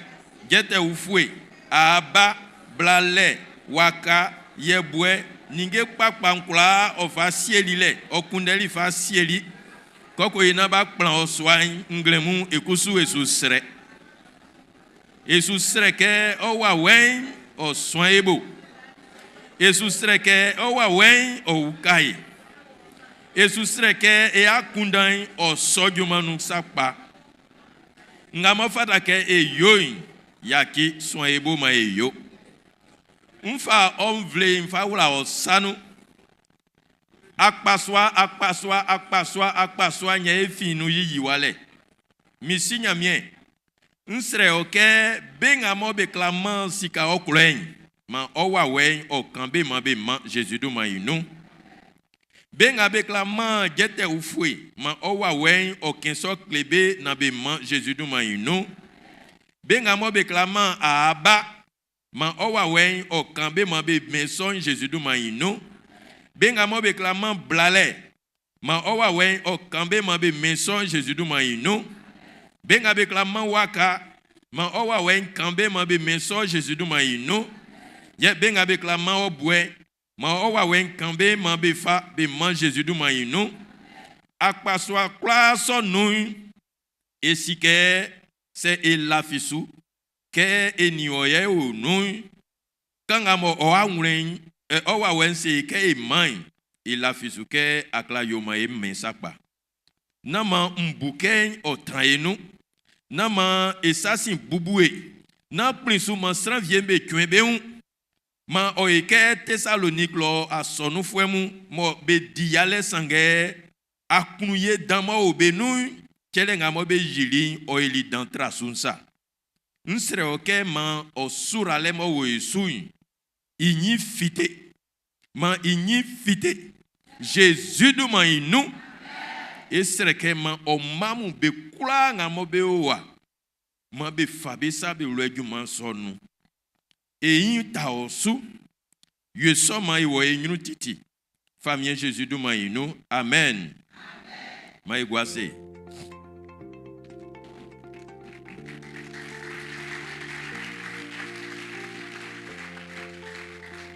jete ufue aba blale waka yebwe ninge kpakpa nkula ofa sielile okundeli fa sieli koko ina ba plan oswai nglemu ekusu esu sre ke owa wen oswan ebo esu sre ke owa wen oukai esu sre ke e akundan osojumanu sakpa ngama fata ke eyoyin yaki son ebo ma eyo mfa onvle mfa wula osanu akpaswa nya efinu yiyi wale misinya mie nsre oke benga mo be claman sika oklen ma owa wen okan be ma Jésus du ma inu Ben avec la main, jete ou foué, man owa wen, aucun so klebe, na be man, Jésus du man inou. Ben avec la main à aba, man owa wen, aucun be man be meson, Jésus du man inou. Ben avec la main blale, man owa wen, aucun be man be meson, Jésus du man inou. Ben avec la main waka, man owa wen, kambe man be meson, Jésus du man inou. Ye ben avec la main obwe, man owa wen kambe man be fa be man Jésus du man inou. Akpa soa kwa son nou et si ke se elafisu ke enioye ou nou kanga mo owa wen owa wen se ke e man elafisu ke akla yoma e mensakpa. Nama mbuken o traenu nama esasin bubue na prinsu man sran viembe kwenbe un man oike Thessalonique lo a sonu fuemu mo be diale sange aknuye dama obenu kele ngamo be jili oili dantra sunsa nsre oke man osurale mo wesuin inyi fite man inyi fite Jésus du man inu esre ke man o mamu be kula ngamo be owa man be fabe sabe lweju man sonu et ta osu ye soma iwo enyunu titi famille Jésus du maïno amen maïgwase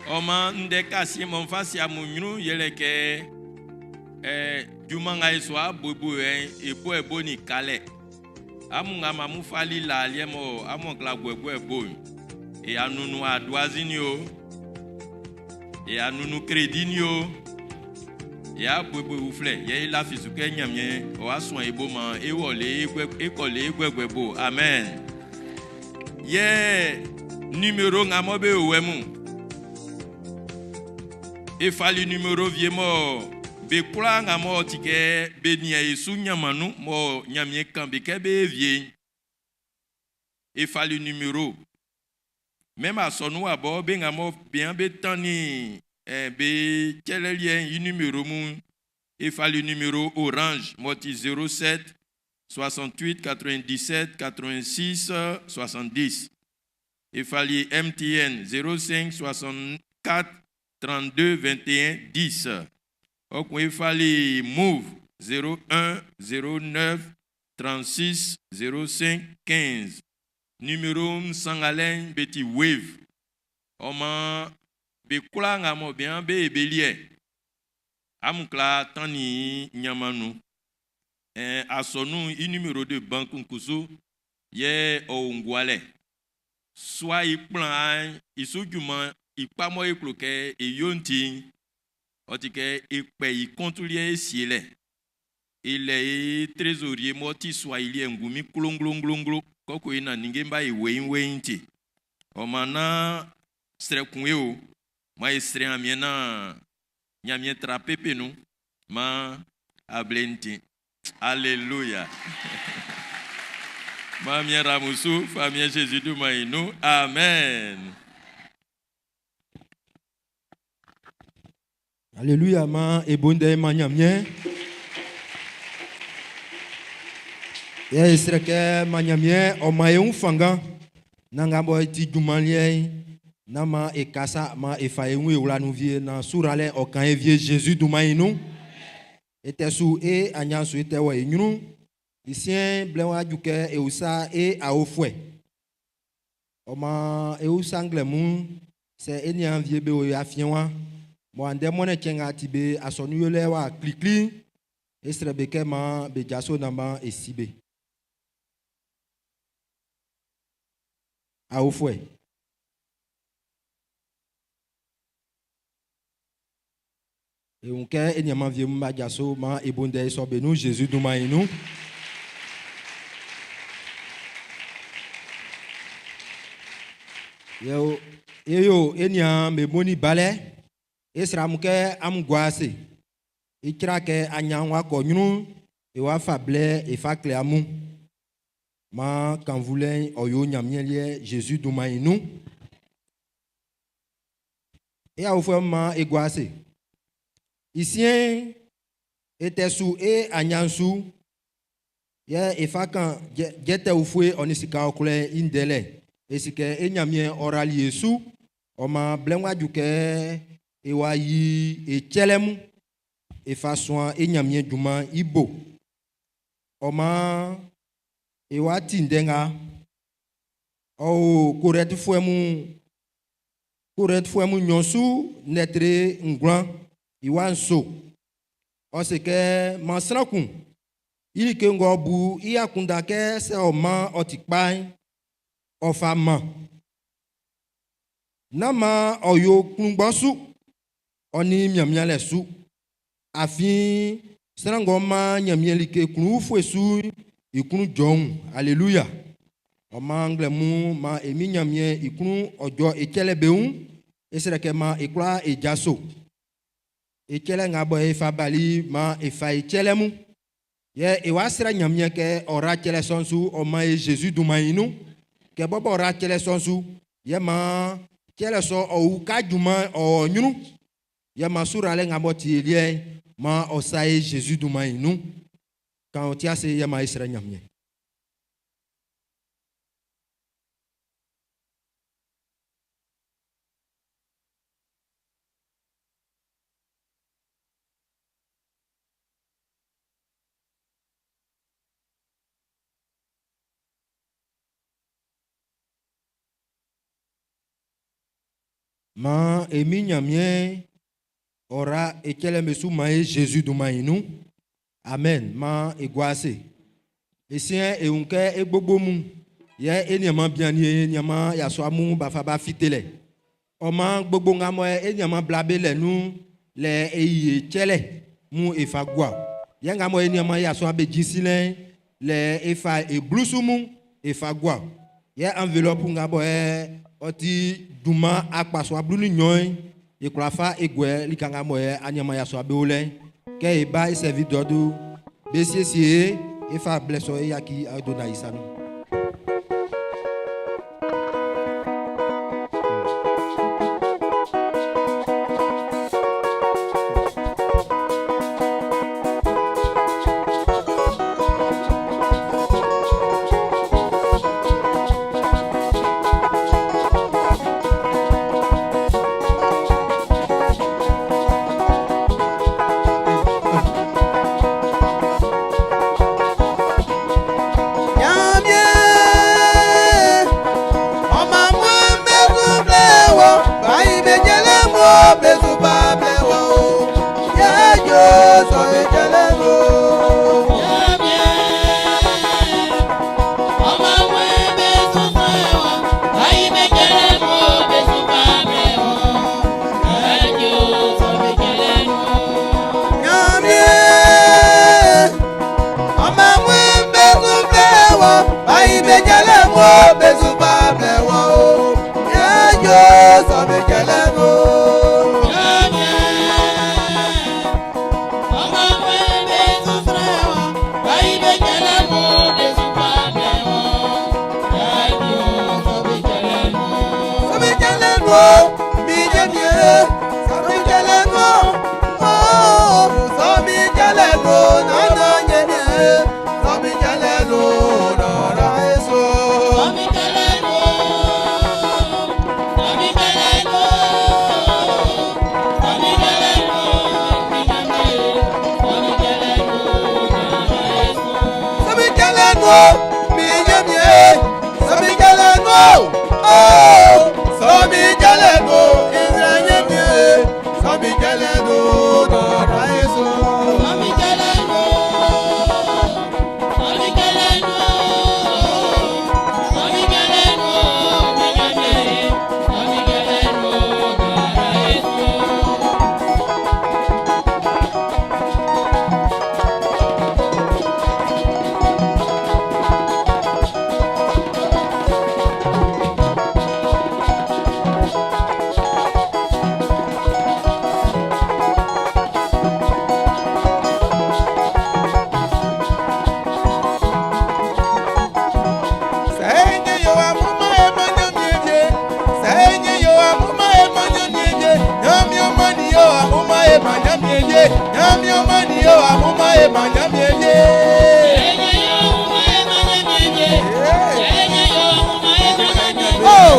oma ndeka si mon fasi amunyunu yeleke jumanga iswa bobo ebo eboni kale amunga mamu fali la liemo amongla gwegwe ebo et à nous à Doisinio, et à nous crédinio, et à Bobo Ouflé, et la fisuke nyamye, ou à soin et beauman, et wolé, et collé, gwebo, amen. Yé, numéro ngamobe ouemu, et fallu numéro viemo, be kula ngamo tike, be nia yesu nyamanu, mo nyamye kambike be vie, et fallu numéro. Même à son nom, à ben à bien bétani, be quel lien, un numéro moun, il fallait le numéro orange, moti 07 68 97 86 70. Il fallait MTN 05 64 32 21 10. Il fallait Move 01 09 36 05 15. Numéro Sangalen Beti Wave. Oma be kula ngamo bien be belie. Amukla tani nyamanu. A sonu i numéro de banque nkusu ye o ngwale. Soit i plan i sujuma i pa mo e kloke e yonti otike e pe i contrôler siele. Il est trésorier moti soit il est ngumi klonglonglonglo. Koko ina ningemba iwe nti omana stre kunweo ma estre amiena nyamie trapepe nu ma ablenti alléluia ma miera musu famille Jésus du maïno amen alléluia ma ebonde ma nyamie ya esreke manyamie o mayon fanga nanga boy ti dumalie na ma ekasa ma efaye ula nu vie na surale o kan vie Jésus du maïno était sous et anyansu était wa nyunu isien blewa juke e usa e a ofwe o ma e usa anglemu c'est enian vie be o afienwa mo ande mo ne chenga tibe asonu yele wa klikli esrebeke ma be jaso na ma esibe a ofwe et on ke enyama vie ma jaso ma ebonde so be nou Jésus du maïno yo enya me boni bale esra muke am gwase ikra ke anyanwa ko nyunu e wa fable e fa kleamu ma quand voulez oyo nyamielie Jésus du maïno e a ofwe ma e gwase Ici, était sous et Anyansu, ya efaka jete ufue onisika okule indele. Esike enyamien orali Yesu, oma blenwa duke ewa yi echelemu, efaswa enyamien juma ibo. Oma ewa tindenga, o kuret fuemu nyonsu netre ngran, iwa nso. Oseke masrakun, ili ke ngobu iya kundake se oma otikpai ofama. Nama oyo klungbasu, oni miamiale su. Afin srangoma nyamielike kunu fuesu ikunu jong. Alléluia. Oma anglemu ma emi nyamie ikunu ojo ekelebeun. Esereke ma ekla ejaso. Ekele ngabo efa bali ma efa echelemu. Ye ewasra nyamie ke ora chele sonsu oma e Jésus dumainu. Ke bobo ora chele sonsu. Ye ma chele so o kajuma o nyunu. Ye ma surale ngabo ti elie ma osae Jésus dumainu. Quand otia se ye ma esra nyamie. Ma emi nyamie ora ekele mesu mae Jésus dumainu. Amen. Ma eguase. Esien eunke egbobomu. Ye enyama bianie enyama yasoamu bafaba fitele. Oma gbogbo ngamo enyama blabele nu le eye chele mu efagwa. Ye ngamo enyama yasoa be jinsile le efa eblusumu efagwa. Ye enveloppe ngabo oti duma akpaso abluni nyoy yeklafa egwe likanga moye anyama yaso abeole ke eba servi dodu besiesie efa blesso yaki adona isanu. nyami omani yo amuma e ma nyami eje. Oh.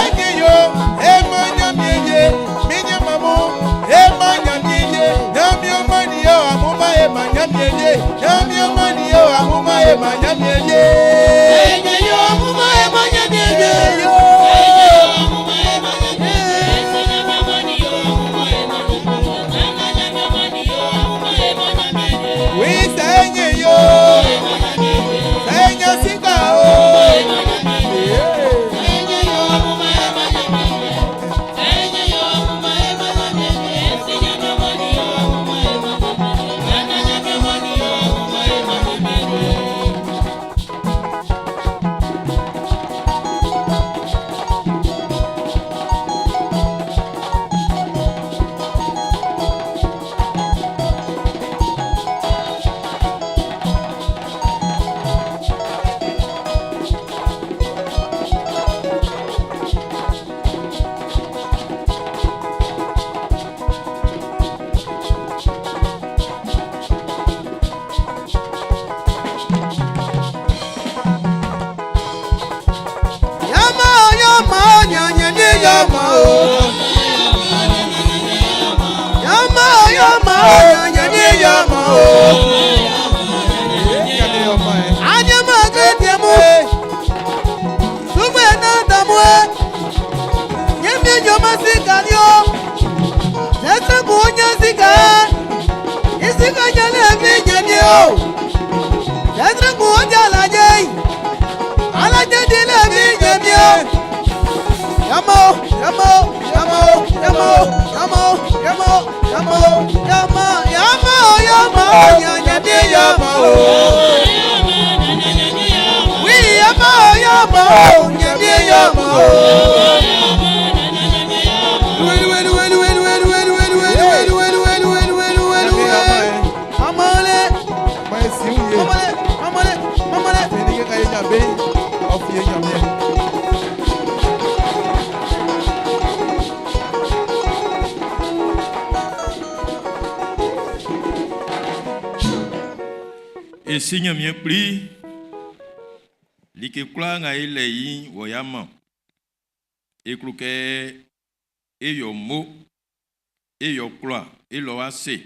Enye yo e ma nyami eje, mi nyamamu e ma nyami eje, nyami omani yo amuma e ma nyami eje, nyami omani yo amuma e ma nyami eje. Enye yo amuma e ma nyami eje yo. We senye yo, senye sika o. Et signe mien pli, likekula nga ile yi woyama. Ekluke eyo mo, eyo kula, elo ase.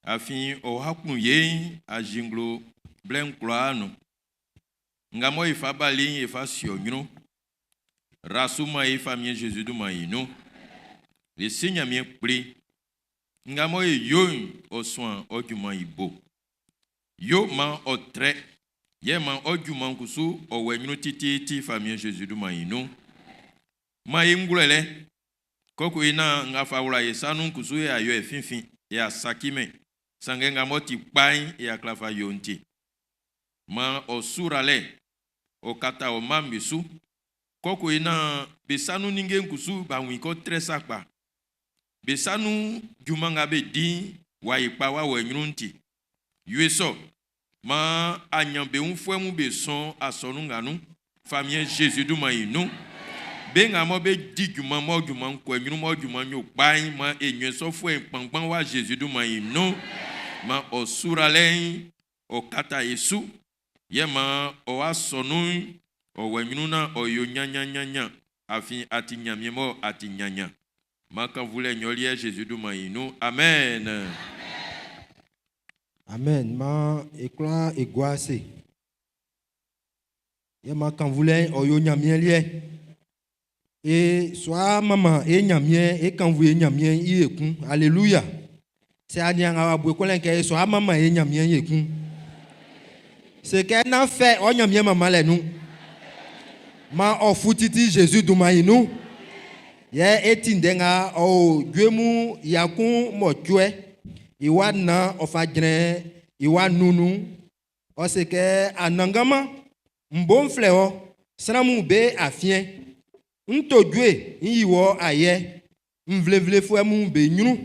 Afin o haknu ye a jinglo blen kula anu. Nga mo ifa bali ifa sionyno. Rasuma ifa mien Jésus du maïno. Le signe mien pli. Nga mo yo o soin o juman ibo. Yo man o tre, ye man o juman kusu o wenyno titi famille Jésus du maïno. Ma yengulele, koko ina nga fawula ye sanu kusu ya yo e finfin, ya sakime, sangenga moti pain ya klafa yonti. Ma o surale, o kata o mambisu, koko ina besanu ningen kusu ba wiko tre sakpa. Besanu jumanga be di wa ipa wa wenyunti. Yueso, ma anyambe unfwe mu beson asonu nganu, famille Jésus du maïno. Benga mo be di juma mo juma nkwenyunu mo juma nyo pai ma enye so fwe pangpan wa Jésus du maïno. Ma o suralen o kata Yesu. Ye ma o asonu o wenyunu na o yo nya afin ati nyamye mo ati nyanya. Ma kan voulait nyolie Jésus du maïno. Amen. Amen. Ma ekla egwase. Ye ma kan voulait o yo nyamye lié. Et soit maman et nyamye et quand vous nyamye yekun. Alléluia. C'est à dire à bokolen que soit maman et nyamye yekun. Ce qu'elle a fait o nyamye maman le nous. Ma ofutiti Jésus du maïno. Ye etindenga o gwemu yakun motwe iwa na ofadre iwa nunu o seke anangama mbonfle o sramu be afien ntodwe yiwo aye mvlevle fuemu be nyunu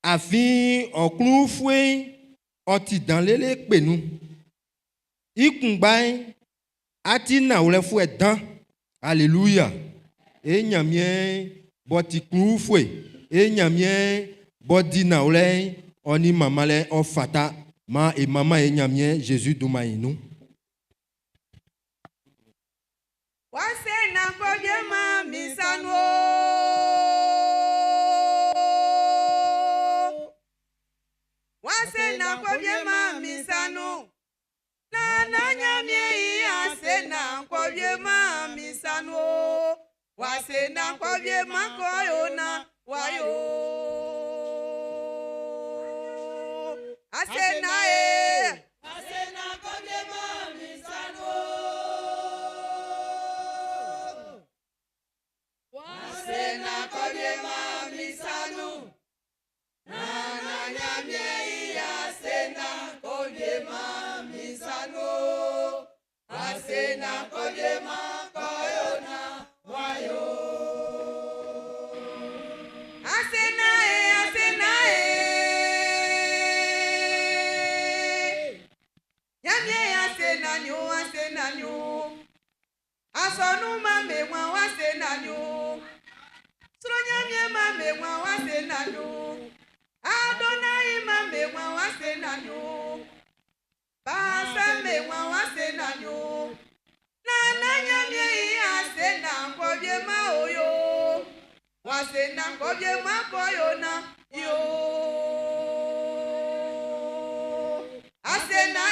afin okun fue oti dan lele penu ikungban ati na ole fue dan. Alléluia. e nyamie boti kufwe e nyamie bodi na ole oni mama le o fata ma e mama e nyamie Jésus dumainu wase na koje ma misano wase na koje ma misano na nyamie ase na koje ma misano wase na koje ma koyo na wayo ase na koje ma misano wase na koje ma misano na nyamie ase na koje ma misano ase na koje ma koyo na wayo ase na nyamie ase na nyo asonu mame wa wase na nyo sro nyamie mame wa wase na nyo Adonai mame wa wase na nyo Basa me wa wase na nyo na nyamie ase na kwobie ma oyo wase na kwobie ma koyo na yo ase na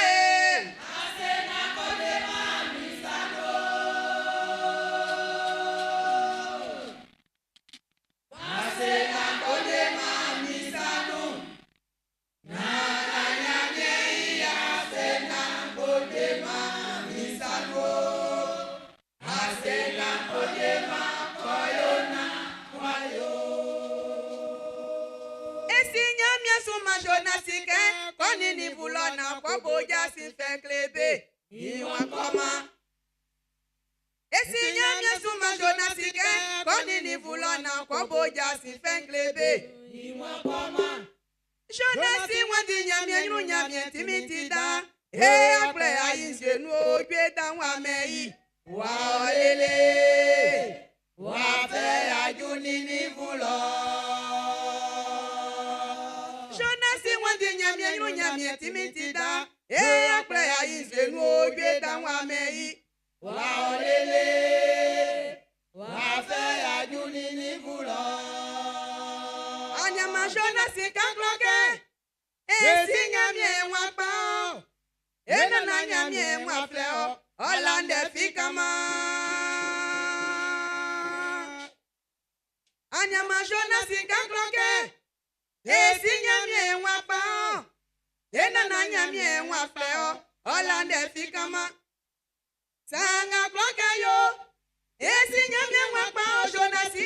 kwobie ma misano wase na kwobie ma misano na nyamie ase na kwobie ma misano ase na kwobie ma koyo na wayo esi nyamie suma jona sike koni ni bulona kwa boja si fenklebe iwa koma esi nyamie suma jona sike koni ni bulona kwa boja si fenklebe iwa koma jona si wadi nyamie nyu nyamie timitida e akle ayinse nu ogbe dan wa meyi wa olele wa fe ajuni ni bulo jona si wadi nyamie nyu nyamie timitida e akle ayinse nu ogbe dan wa meyi wa olele wa fe ajuni ni bulo anyama jona si kankloke esi nyamie wa pa ena na nyamie wa fleo olande fikama anyama jona si kankloke esi nyamie wa pa ena na nyamie wa fleo olande fikama sanga kloke yo esi nyamie wa pa jona si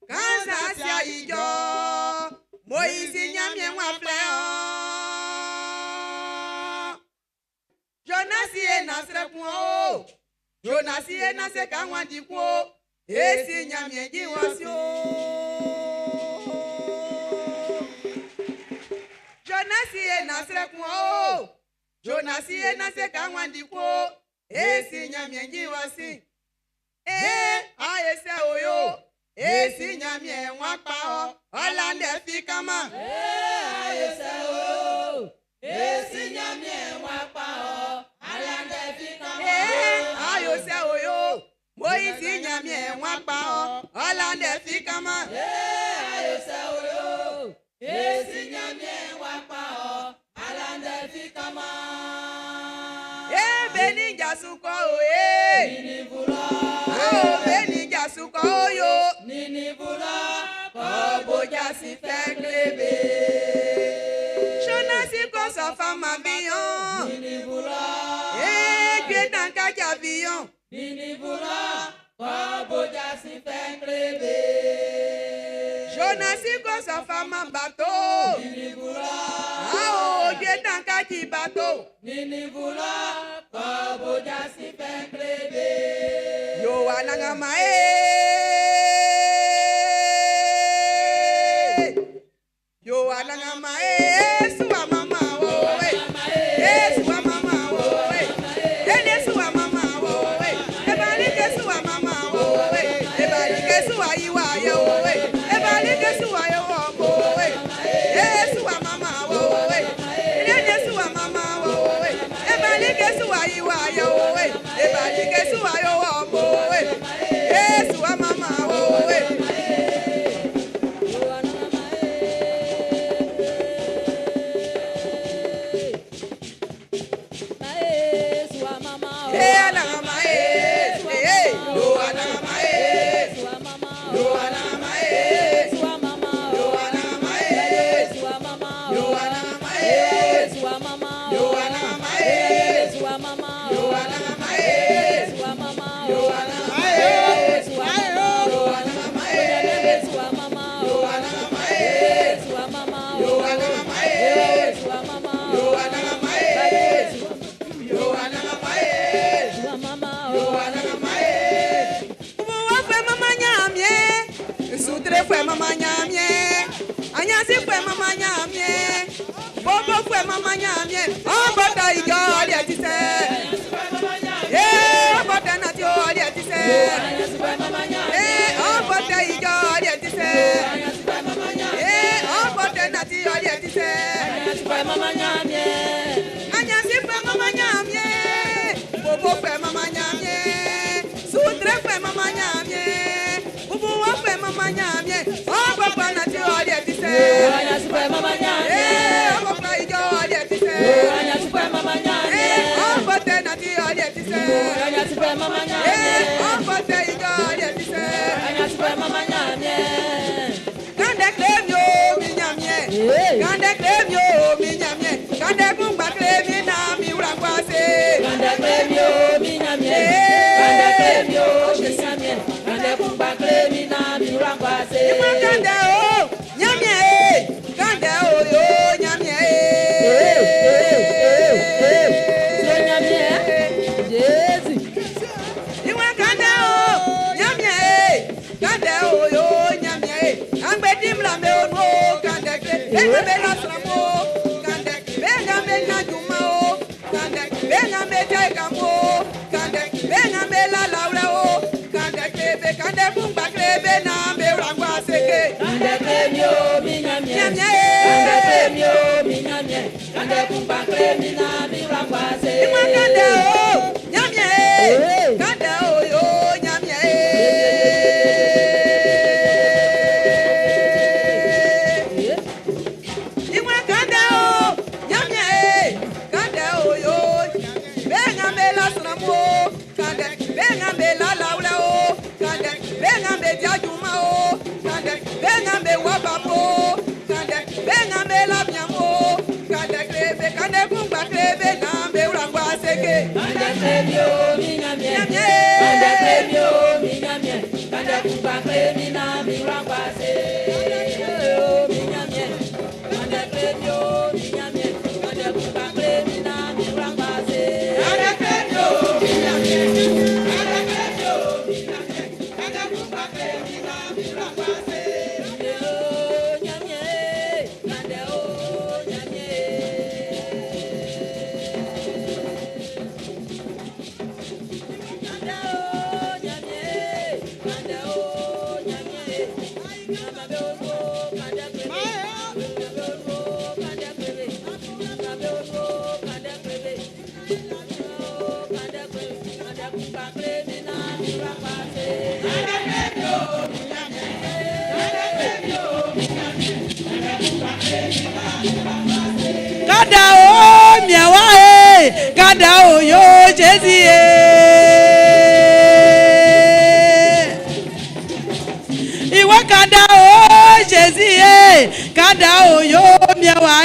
kansa sia ijo Moïse nyamie wa fleo Jonasi e nasre kuo Jonasi e nase kanwa di kuo esi nyamie ji wasio Jonasi e nasre kuo Jonasi e nase kanwa di kuo esi nyamie ji wasi aese oyo esi nyamie wa pa o olande fikama aese oyo esi nyamie wa pa o olande fikama ayose oyo Moisi nyamie wa pa o olande fikama ayose oyo esi nyamie wa pa o olande fikama beni jasuko o nini bula beni jasuko yo nini bula boja si fenklebe Jona si ko so fama biyon nini bula gbe dan ka javiyon nini bula boja si fenklebe Jona si ko so fama bateau nini bula gbe dan ka ji bateau nini bula boja si fenklebe yo wananga mae yo ananga mae suwa mama wo we suwa mama wo we ene suwa mama wo we e bali ke suwa mama wo we e mama nyamye obota ijo ali atise obota na ti ali atise obota ijo ali atise obota na ti ali atise mama nyamye anya si mama nyamye bobo fe mama nyamye sutre fe mama nyamye bubu wa fe mama nyamye obota na ti ali atise anya si mama nyamye obota ijo ali atise anya si mama nyamye obota na ti ali atise anya si mama nyamye obota ijo ali atise anya si mama nyamye kande klemyo minyamye kande klemyo minyamye kande kumba klemi na miura kwase kande klemyo minyamye kande klemyo minyamye kande kumba klemi na miura kwase kande o nyamye kande o yo nyamye so nyamye jezi iwa kande o nyamye kande o yo nyamye angbe dimla me ono kande kle be la tramo kande benga me nyajuma o kande benga me jaigamo kande benga me la laura o kande klebe kande kumba klebe na me rangwa seke kande klebyo minyamye kande klebyo minyamye kande kumba klebe na me rangwa seke ima kande o nyamye kande o yo nyamye Kada o miawa kada o yo Jezi iwa kada o Jezi kada o yo miawa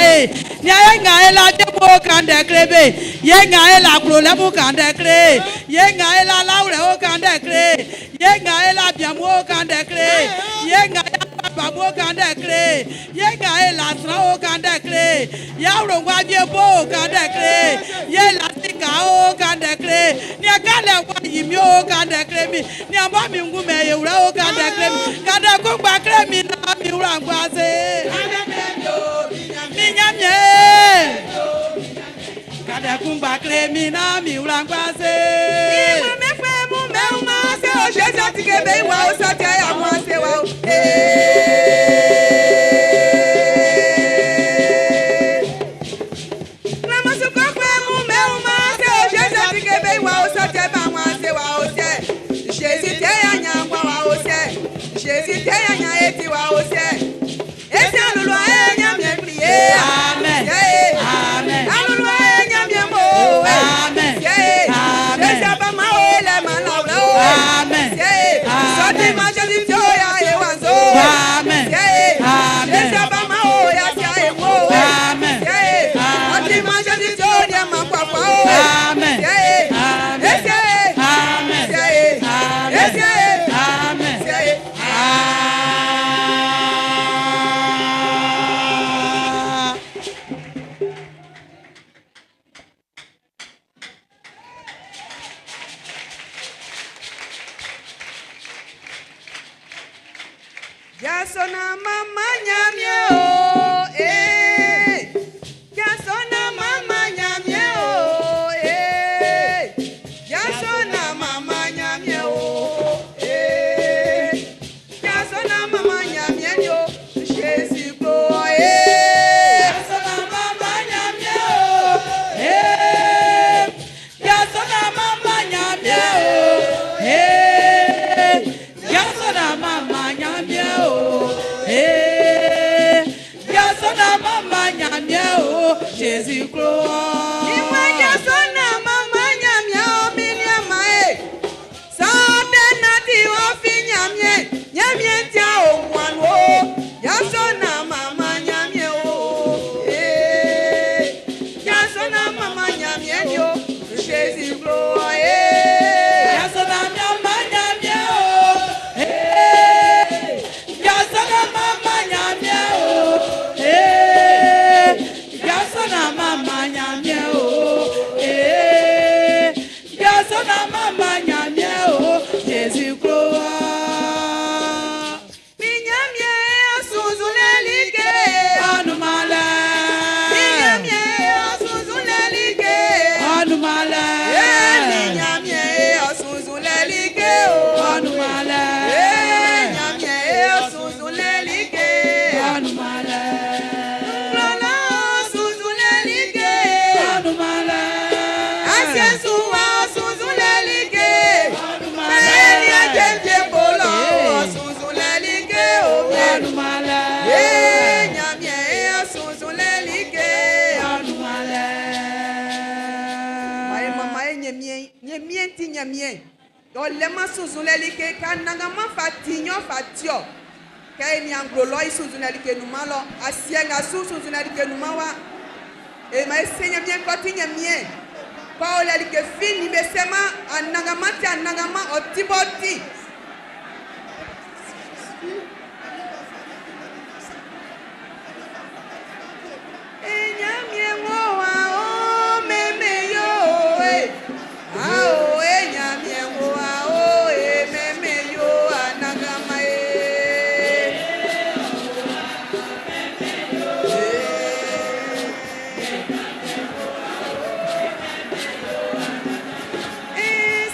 ni ayenga ela debo kande krebe yenga ela krole bu kande kre yenga ela laure o kande kre yenga ela biamu o kande kre yenga Babu kande kre yenga ela tra o kande kre yauro ngwa biebo o kande kre ye la tinga o kande kre ni akale kwa yimi o kande kre mi ni amba mi ngume ye ura o kande kre mi kande ko gba kre mi na mi ura ngwa se mi nyamye kande ko gba kre mi na mi ura ngwa se ima me fe mu me uma se o jesu ti ke be wa o so te ya mo se wa o Jasona mama nyamye o, jasona Yasona mama nyamye o. Eh. Yasona mama nyamye o. Jésus Christ. Iwe yasona mama nyamye o binyama e. Sade nati o fi nyamye tia o mwanu o. Yasona mama nyamye o. Yasona mama nyamye o. Jésus Christ. Yasona mama nyamye o. Eh. Yasona mama nyamye o. Eh. Yasona mama nyamye o. Eh. Yasona mama nyamye o. Jésus Christ. Minyamye asuzulelike. Anumala. Minyamye asuzulelike. Anumala. Minyamye asuzulelike o. Anumala. Minyamye asuzulelike. Anumala. Lola asuzulelike. Anumala. Asiesuwa asuzulelike. Mayeni ajenje bolo asuzulelike o. Anumala. Nyamye asuzulelike. Maye mama ye nyemie nti nyemie. Yo lema suzulelike kananga ma fatinyo fatio. Kay ni anglolo isuzulelike numalo asienga suzulelike numawa. E ma esenya mie koti nyemie. Kwa olelike fini besema anangama otiboti. Enyamie ngoa o meme yo e. Ao enyamie ngoa o e meme yo anagama e.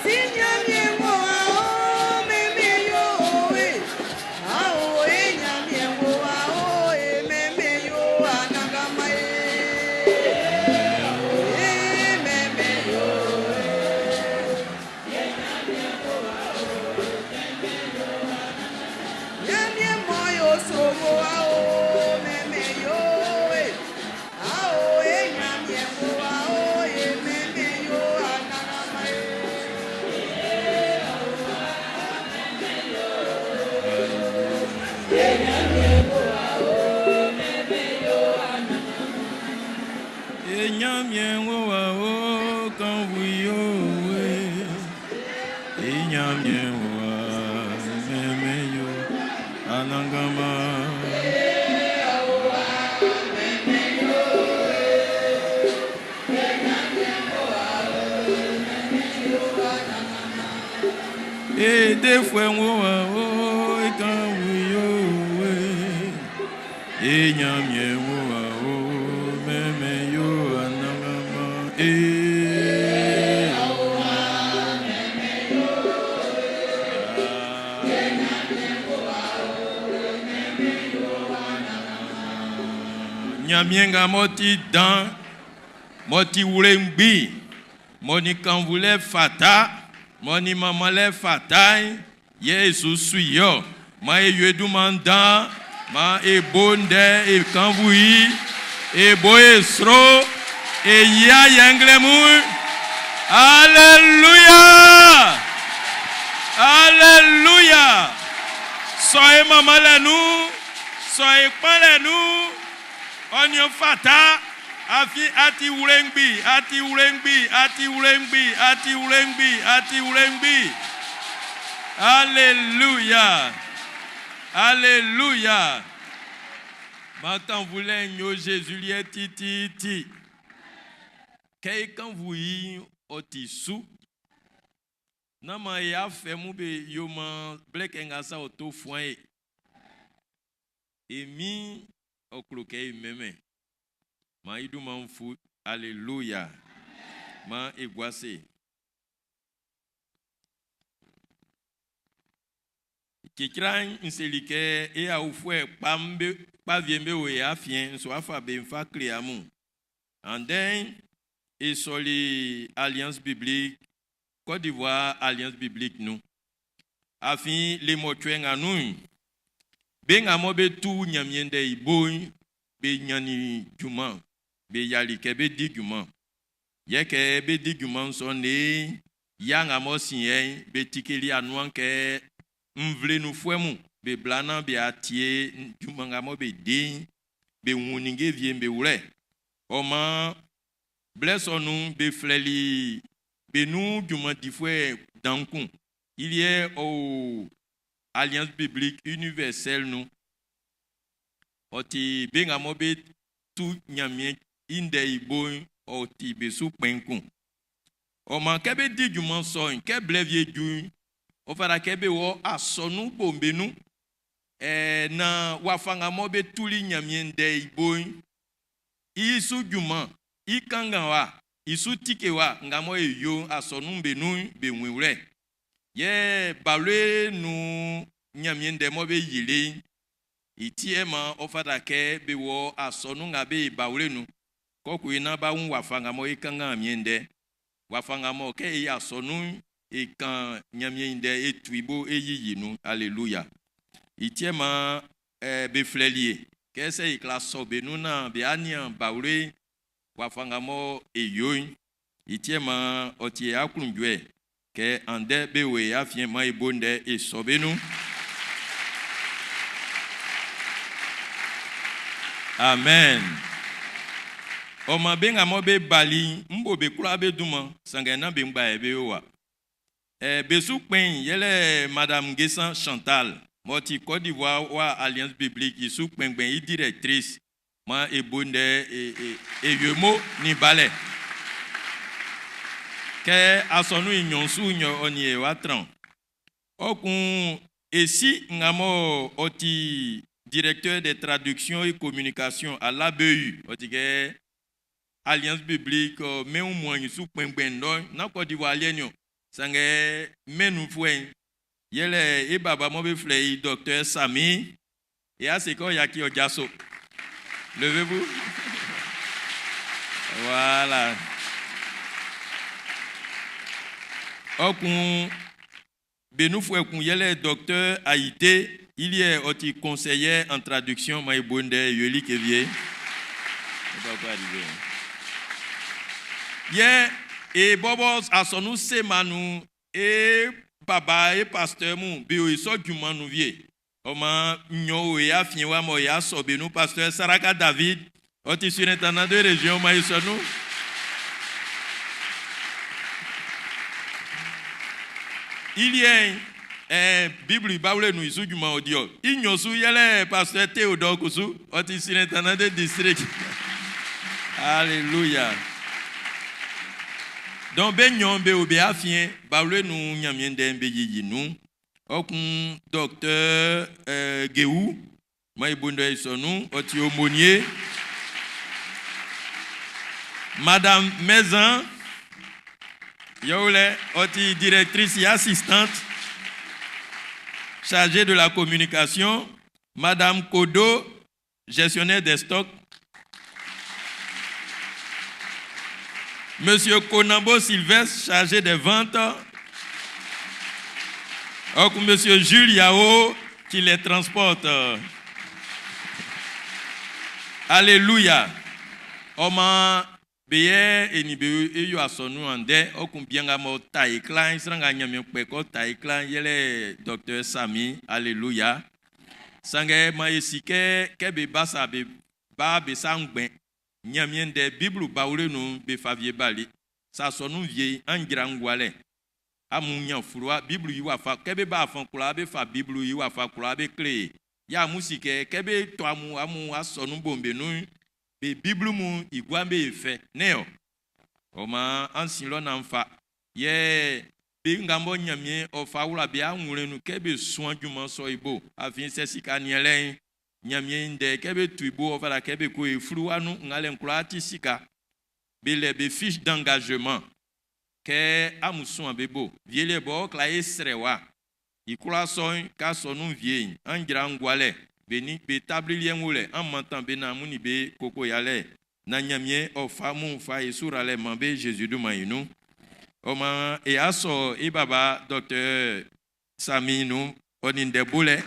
Sinyamie ngoa o meme yo e. Ao enyamie ngoa o e meme yo anagama e. Meme yo nyamie moyo somo ao meme yo e. Ao enyamie ngoa o e meme yo anagama e. Enyamye wa o kanvuyo we. Enyamye wa memeyo anangama. E defwe wa o kanvuyo we. Enyamye wa o memeyo anangama. Nyamienga moti dan, moti wulengbi, moni kanvule fata, moni mamale fatai, Yesu suyo, ma e yedu manda, ma e bonde e kanvui, e boesro, e ya yanglemu. Alléluia! Alléluia! Soyez mamale nous, soyez pas nous. Onyo fata afi ati ulengbi ati ulengbi ati ulengbi ati ulengbi ati ulengbi. Alléluia. Alléluia. Maintenant vous l'aignez Jésus lié titi ti. Quand vous y otisu nama ya fait moube yoma black engasa auto foin emi okloke meme ma idu manfu alléluia ma egwase kikran nselike e a ufwe pambe paviembe we afien so afa be mfa kliamu and then et sur les alliances bibliques Côte d'Ivoire alliance biblique nous afin les motuens à nous. Ben à mobe tout nyamien de iboy, be nyani juman, be yali kebe di juman. Yeke be di juman sonne, yang à mo sien, be tikeli anouan ke mvle nou fouemou, be blanan be atie, juman à mo be di, be wuninge vien be oule. Oman, blessons-nous, be fleli, be nous juman di foué dankun. Il y a au Alliance biblique universelle nous. Oti benga mobe tout nyamien inde ibo oti besu penkun. O man kebe di juman soin ke blevie du o fara kebe wo asonu bombe nu na wafanga mobe tuli nyamien de ibo isu juman ikanga wa isu tike wa ngamo yo asonu benu be wiwre. Ye balwe nu nyamien de mobe yile itiema ofada ke be wo asonu ngabe balwe nu koku ina ba un wafanga mo ikanga miende wafanga mo ke ya asonu ikan nyamien de etuibo eyiyi nu alleluia itiema be flelie ke se ikla sobe nu na be anian balwe wafanga mo eyoy itiema otie akunjwe que ande bewe afien mai bonde e sobenu. Amen. Oma benga mobe bali mbo be kula be duma sangena be mba ebe wa. Besu pen yele Madame Gessan Chantal moti Côte d'Ivoire wa Alliance biblique isu pen ben directrice ma e bonde e yemo ni balé. Que à son union souigno onie watran. Okun esi ngamo oti directeur de traduction et communication à l'ABU, oti ke Alliance biblique mais au moins sous pengben na Côte d'Ivoire lienyo sange menu fuen yele e baba mo be flei docteur Sami et à ce ko yaki ojaso. Levez-vous. Voilà. Okun benoufou ekun yele docteur Haïté, il y a aussi conseiller en traduction maïbonde yeli kevie. Yeah, et bobos a sonu semanu et baba et pasteur mou bio iso juman nou vie. Oma nyo ya finwa mo ya sobenu pasteur Saraka David, oti surintendant de région maïsonu. Il y a un Bible Bible nous ici du Maudio. Il y a aussi le pasteur Théodore Koussou, au surintendant de district. Alléluia. Donc ben yon be obe afien Bible nous nyamien dembe yi nous. Okun docteur Geou, maïbondo isonu, oti aumônier. Madame Maison Youle, oti directrice et assistante chargée de la communication, Madame Kodo, gestionnaire des stocks, Monsieur Konambo Sylvestre, chargé des ventes, Monsieur Jules Yao, qui les transporte. Alléluia. Oma beye enibe eyo asonu ande okumbianga mo tai klein sranga nyame peko tai klein yele docteur Sami. Alléluia. Sange ma esike kebe basa be ba be sangben nyamien de bible baule no be favie bali sa sonu vie angira ngwale amunya furwa bible yiwa fa kebe ba afan kula be fa bible yiwa fa kula be clé ya musike kebe to amu asonu bombe no be bible mu igwambe efe neo oma ansilo na mfa ye be ngambo nyamie ofa wula be anwure nu kebe soan djuma so ibo afin sesika nielen nyamie nde kebe tuibo ofa kebe ko efruwa nu ngale nkulati sika be le be fiche d'engagement ke amusun abebo viele bo kla esrewa ikula son ka sonu vie angira ngwale beni be tabli ngule en mentant bena muni be koko yale na nyamie ofa mu fa esura le mambe Jésus du mayinu oma e aso e baba docteur Saminu, on in the bullet.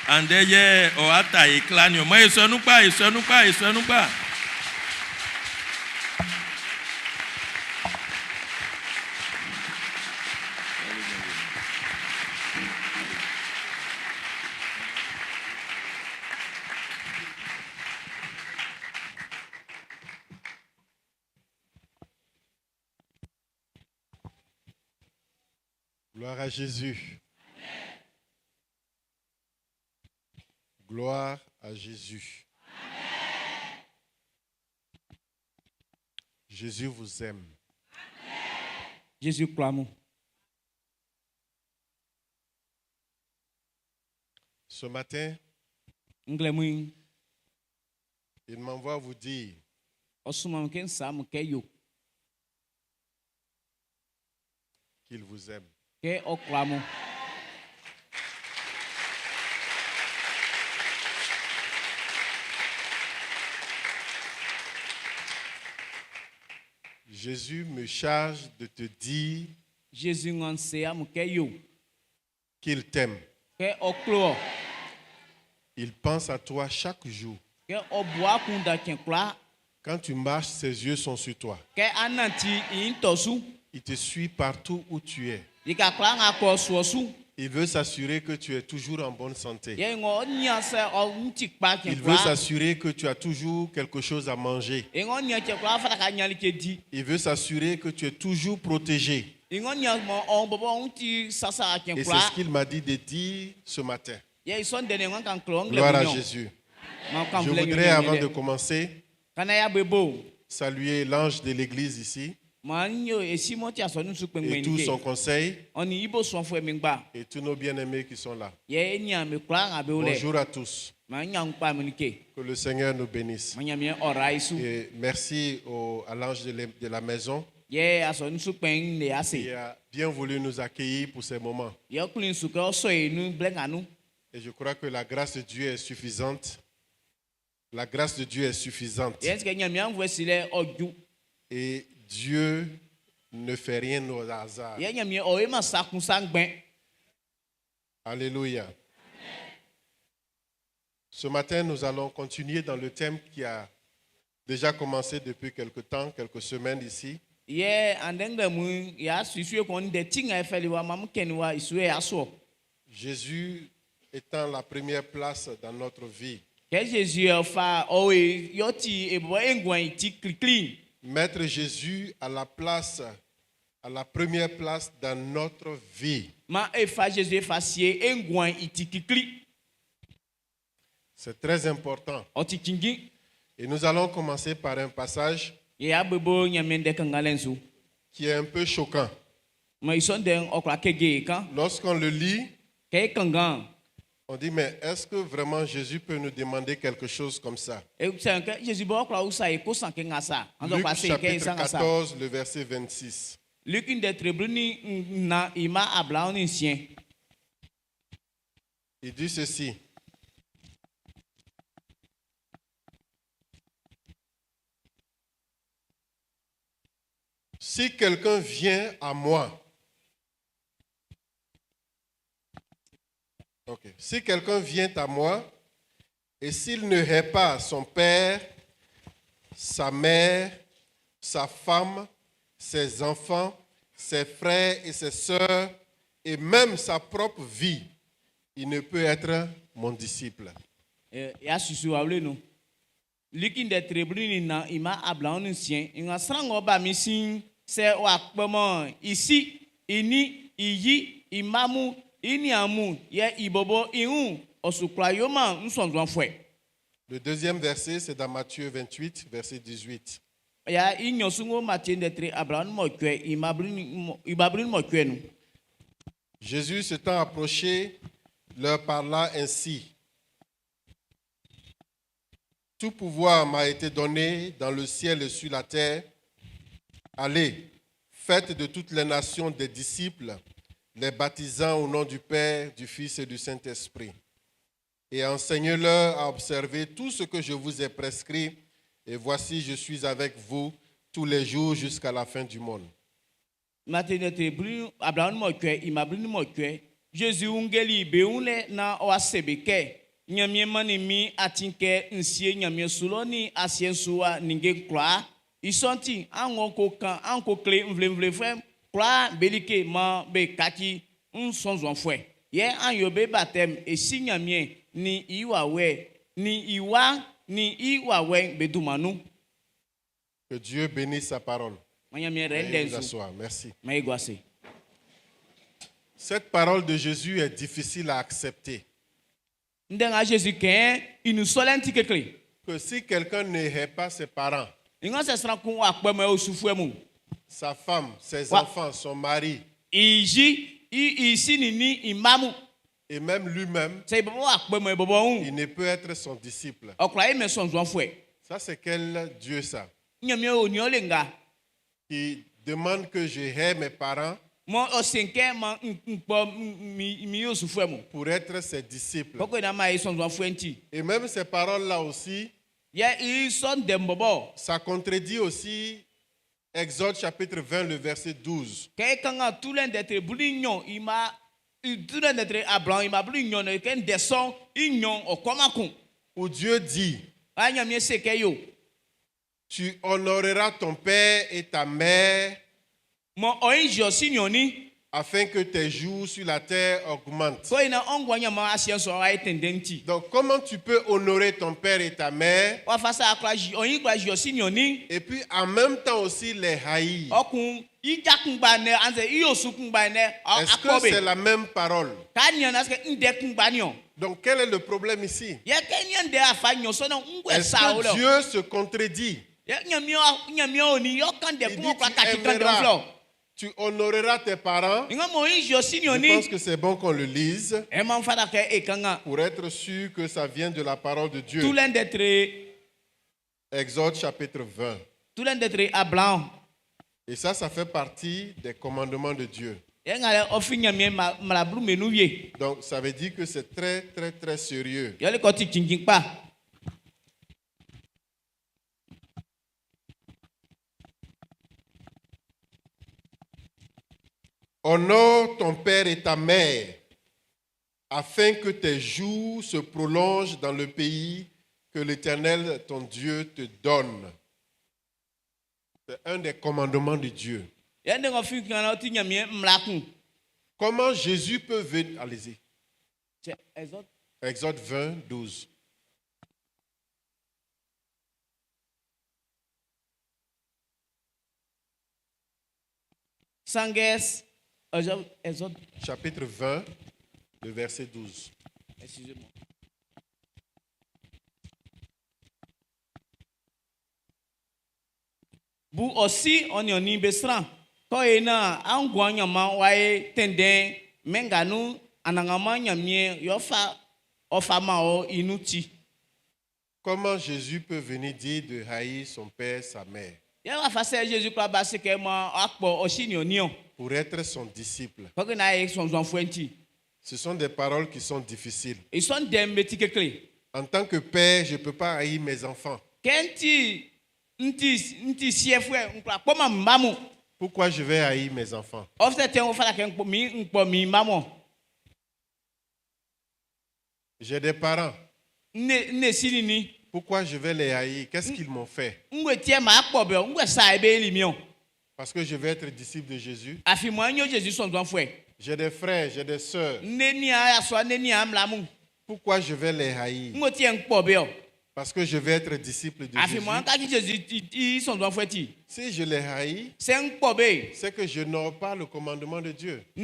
And there, or ata iklanyo. Moi, isonupa. Gloire à Jésus. Amen. Gloire à Jésus. Amen. Jésus vous aime. Amen. Jésus clame. Ce matin, il m'envoie vous dire qu'il vous aime. Jésus me charge de te dire qu'il t'aime. Il pense à toi chaque jour. Quand tu marches, ses yeux sont sur toi. Il te suit partout où tu es. Il veut s'assurer que tu es toujours en bonne santé. Il veut s'assurer que tu as toujours quelque chose à manger. Il veut s'assurer que tu es toujours protégé. Et c'est ce qu'il m'a dit de dire ce matin. Gloire à Jésus. Je voudrais, avant de commencer, saluer l'ange de l'église ici et tout son conseil et tous nos bien-aimés qui sont là. Bonjour à tous. Que le Seigneur nous bénisse. Et merci à l'ange de la maison qui a bien voulu nous accueillir pour ces moments. Et je crois que la grâce de Dieu est suffisante. La grâce de Dieu est suffisante. Et Dieu ne fait rien au hasard. Alléluia. Ce matin, nous allons continuer dans le thème qui a déjà commencé depuis quelque temps, quelques semaines ici. Jésus étant la première place dans notre vie. Mettre Jésus à la première place dans notre vie. C'est très important. Et nous allons commencer par un passage qui est un peu choquant. Lorsqu'on le lit, on dit, mais est-ce que vraiment Jésus peut nous demander quelque chose comme ça? Luc chapitre 14, le verset 26. Il dit ceci. Si quelqu'un vient à moi, si quelqu'un vient à moi et s'il ne hait pas son père, sa mère, sa femme, ses enfants, ses frères et ses sœurs et même sa propre vie, il ne peut être mon disciple. Le deuxième verset, c'est dans Matthieu 28, verset 18. Jésus s'étant approché, leur parla ainsi. Tout pouvoir m'a été donné dans le ciel et sur la terre. Allez, faites de toutes les nations des disciples, les baptisant au nom du Père, du Fils et du Saint-Esprit. Et enseignez-leur à observer tout ce que je vous ai prescrit. Et voici, je suis avec vous tous les jours jusqu'à la fin du monde. Jésus ungeli beunle na wasebeke nyamie manimi atinke nsie nyamie suloni asiensua ninge kla isonti ango kan anko kle mvlemvle frem kla belike ma be kaki nsonzo fwe ye anyobe batem esi nyamie ni iwawe ni iwa ni iwawe bedumanu. Que Dieu bénisse sa parole. Vous asseoir. Merci. Cette parole de Jésus est difficile à accepter. Que si quelqu'un n'aurait pas ses parents, sa femme, ses enfants, son mari, et même lui-même, il ne peut être son disciple. Ça, c'est quel Dieu ça? Qui demande que je hais mes parents pour être ses disciples. Et même ces paroles-là aussi, ça contredit aussi Exode chapitre 20, le verset 12. Où Dieu dit, tu honoreras ton père et ta mère afin que tes jours sur la terre augmentent. Donc, comment tu peux honorer ton père et ta mère et puis en même temps aussi les haïr? Est-ce que c'est la même parole? Donc, quel est le problème ici? Est-ce que Dieu se contredit? Tu honoreras tes parents. Je pense que c'est bon qu'on le lise pour être sûr que ça vient de la parole de Dieu. Exode chapitre 20. Et ça fait partie des commandements de Dieu. Donc ça veut dire que c'est très très très sérieux. Honore ton père et ta mère, afin que tes jours se prolongent dans le pays que l'Éternel, ton Dieu, te donne. C'est un des commandements de Dieu. Comment Jésus peut venir? Allez-y. Exode 20, 12. Chapitre 20, le verset 12. Excusez-moi. Bu aussi on y besran. Ko ena angwanya ma wae tende menganu anangama nyamie yofa ofama o inuti. Comment Jésus peut venir dire de haïr son père, sa mère? Pour être son disciple. Ce sont des paroles qui sont difficiles. En tant que père, je ne peux pas haïr mes enfants. Pourquoi je vais haïr mes enfants? J'ai des parents. Pourquoi je vais les haïr? Qu'est-ce qu'ils m'ont fait? Parce que je vais être disciple de Jésus. J'ai des frères, j'ai des sœurs. Pourquoi je vais les haïr? Parce que je vais être disciple de Jésus. Si je les haïs, c'est que je n'honore pas le commandement de Dieu. Je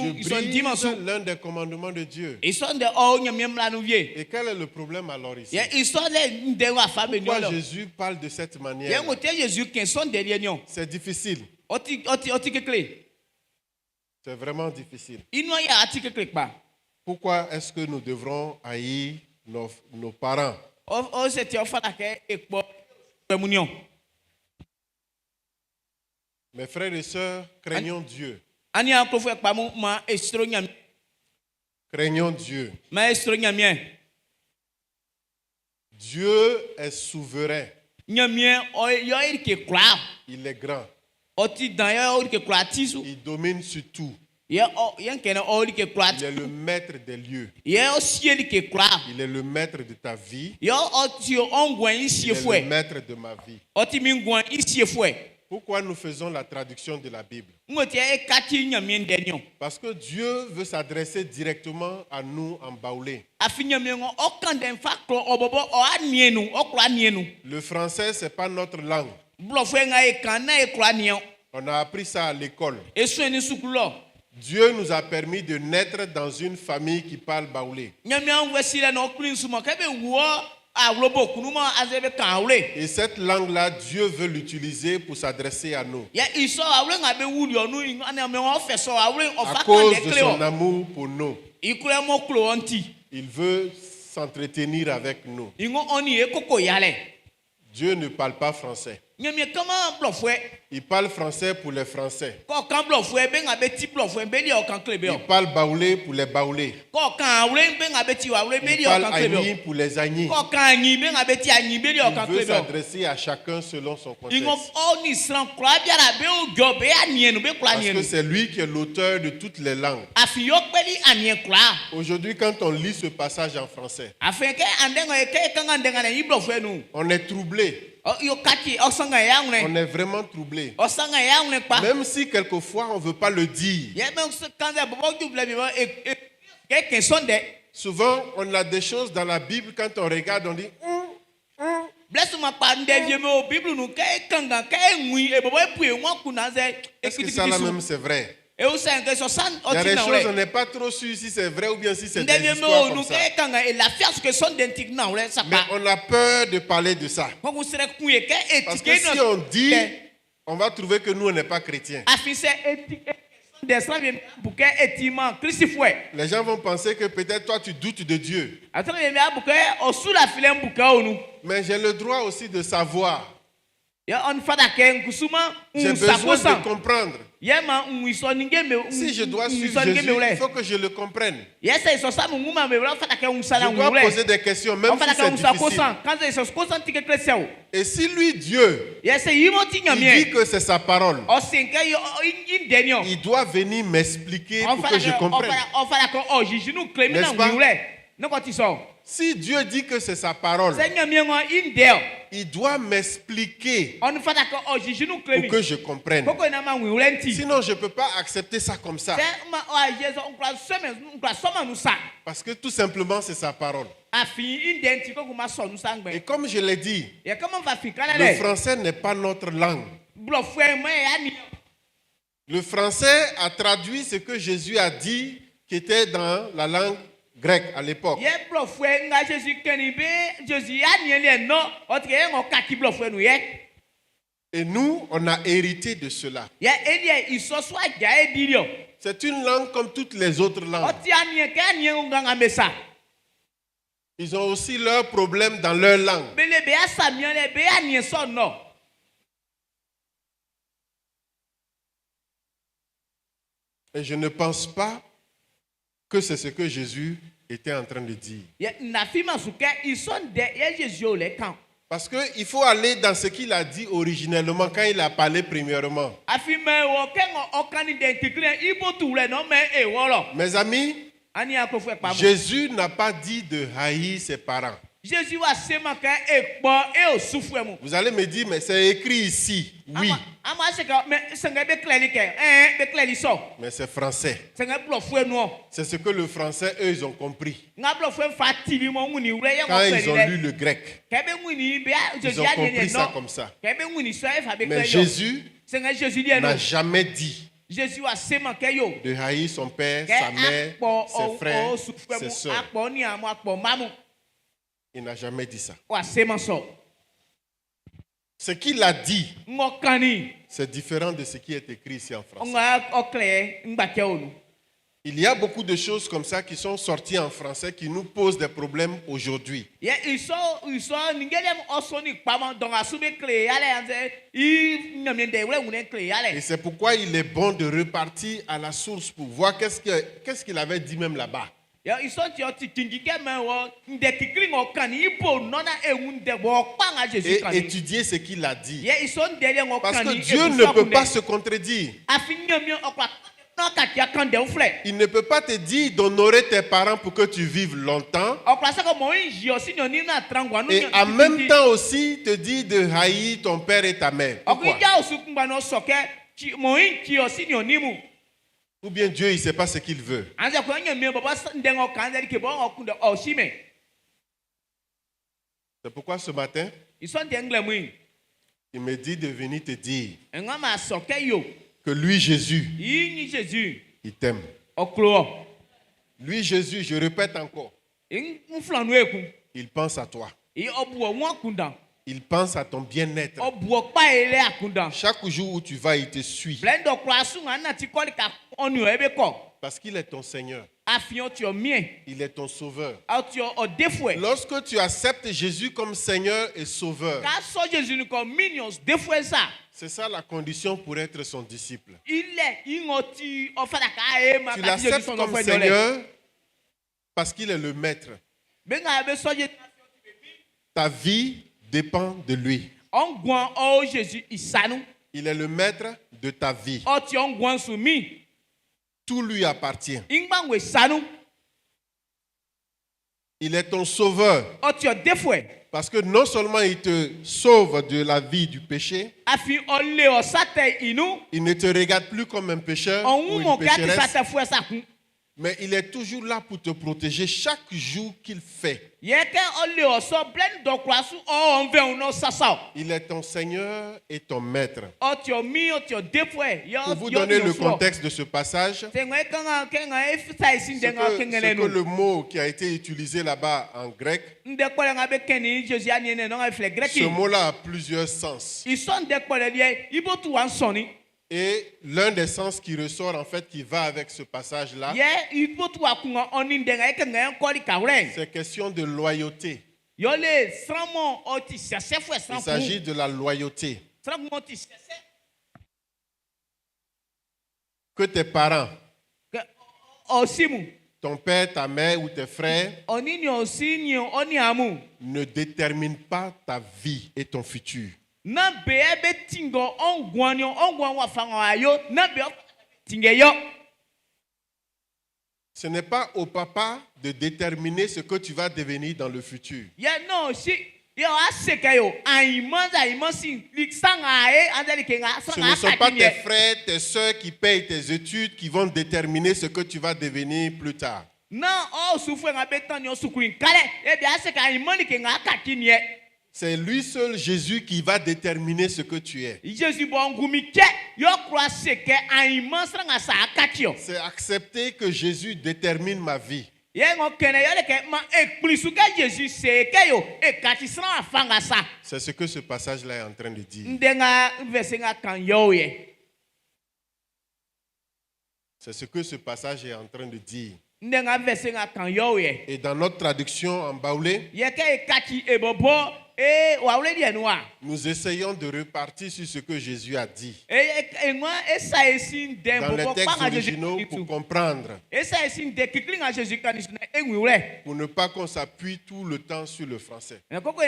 brise l'un des commandements de Dieu. Et quel est le problème alors ici? Pourquoi Jésus parle de cette manière? C'est difficile. C'est vraiment difficile. Pourquoi est-ce que nous devrons haïr nos parents? Mes frères et sœurs, craignons Dieu. Craignons Dieu. Dieu est souverain. Il est grand. Il domine sur tout. Il est le maître des lieux. Il est le maître de ta vie. Il est le maître de ma vie. Pourquoi nous faisons la traduction de la Bible? Parce que Dieu veut s'adresser directement à nous en baoulé. Le français, ce n'est pas notre langue. On a appris ça à l'école. Dieu nous a permis de naître dans une famille qui parle baoulé. Et cette langue-là, Dieu veut l'utiliser pour s'adresser à nous. À cause de son amour pour nous, il veut s'entretenir avec nous. Dieu ne parle pas français. Il parle français pour les Français. Il parle baoulé pour les baoulés. Il parle agni pour les agnis. Il veut s'adresser à chacun selon son contexte. Parce que c'est lui qui est l'auteur de toutes les langues. Aujourd'hui, quand on lit ce passage en français, on est troublé. On est vraiment troublé. Même si quelquefois on ne veut pas le dire. Souvent on a des choses dans la Bible, quand on regarde on dit est-ce que ça là même c'est vrai? Il y a des choses on n'est pas trop sûr si c'est vrai ou bien si c'est des histoires comme ça. Mais on a peur de parler de ça. Parce que si on dit, on va trouver que nous on n'est pas chrétiens. Les gens vont penser que peut-être toi tu doutes de Dieu. Mais j'ai le droit aussi de savoir. J'ai besoin de comprendre. Si je dois suivre Jésus, il faut que je le comprenne. Je dois poser des questions, même si c'est difficile. Et si lui, Dieu, il dit que c'est sa parole, il doit venir m'expliquer pour que je comprenne. N'est-ce pas? Si Dieu dit que c'est sa parole, il doit m'expliquer pour que je comprenne. Sinon, je ne peux pas accepter ça comme ça. Parce que tout simplement, c'est sa parole. Et comme je l'ai dit, le français n'est pas notre langue. Le français a traduit ce que Jésus a dit qui était dans la langue grec à l'époque. Et nous, on a hérité de cela. C'est une langue comme toutes les autres langues. Ils ont aussi leurs problèmes dans leur langue. Et je ne pense pas que c'est ce que Jésus était en train de dire. Parce qu'il faut aller dans ce qu'il a dit originellement quand il a parlé premièrement. Mes amis, Jésus n'a pas dit de haïr ses parents. Vous allez me dire, mais c'est écrit ici. Oui. Mais c'est français. C'est ce que le français, eux, ils ont compris. Quand ils ont lu le grec, ils ont compris ça comme ça. Mais Jésus n'a jamais dit de haïr son père, sa mère, ses frères, ses soeurs. Il n'a jamais dit ça. Ce qu'il a dit, c'est différent de ce qui est écrit ici en français. Il y a beaucoup de choses comme ça qui sont sorties en français qui nous posent des problèmes aujourd'hui. Et c'est pourquoi il est bon de repartir à la source pour voir qu'est-ce qu'il avait dit même là-bas. Et étudier ce qu'il a dit. Parce que Dieu ne peut pas se contredire. Il ne peut pas te dire d'honorer tes parents pour que tu vives longtemps. Et en même temps aussi te dire de haïr ton père et ta mère. Pourquoi? Ou bien Dieu, il ne sait pas ce qu'il veut. C'est pourquoi ce matin, il me dit de venir te dire que lui, Jésus, il t'aime. Lui, Jésus, je répète encore, il pense à toi. Il pense à ton bien-être. Chaque jour où tu vas, il te suit. Parce qu'il est ton Seigneur. Il est ton sauveur. Lorsque tu acceptes Jésus comme Seigneur et Sauveur, c'est ça la condition pour être son disciple. Tu l'acceptes comme Seigneur parce qu'il est le maître. Ta vie dépend de lui. Il est le maître de ta vie. Tout lui appartient. Il est ton sauveur. Parce que non seulement il te sauve de la vie du péché, il ne te regarde plus comme un pécheur ou une pécheresse, mais il est toujours là pour te protéger chaque jour qu'il fait. Il est ton Seigneur et ton maître. Pour vous donner le contexte de ce passage, ce que le mot qui a été utilisé là-bas en grec, ce mot-là a plusieurs sens. Et l'un des sens qui ressort, en fait, qui va avec ce passage-là, c'est question de loyauté. Il s'agit de la loyauté. Que tes parents, ton père, ta mère ou tes frères ne déterminent pas ta vie et ton futur. Ce n'est pas au papa de déterminer ce que tu vas devenir dans le futur. Ce ne sont pas tes frères, tes soeurs qui payent tes études qui vont déterminer ce que tu vas devenir plus tard. C'est lui seul, Jésus, qui va déterminer ce que tu es. C'est accepter que Jésus détermine ma vie. C'est ce que ce passage-là est en train de dire. C'est ce que ce passage est en train de dire. Et dans notre traduction en baoulé, nous essayons de repartir sur ce que Jésus a dit dans les textes originaux pour comprendre, pour ne pas qu'on s'appuie tout le temps sur le français. Beaucoup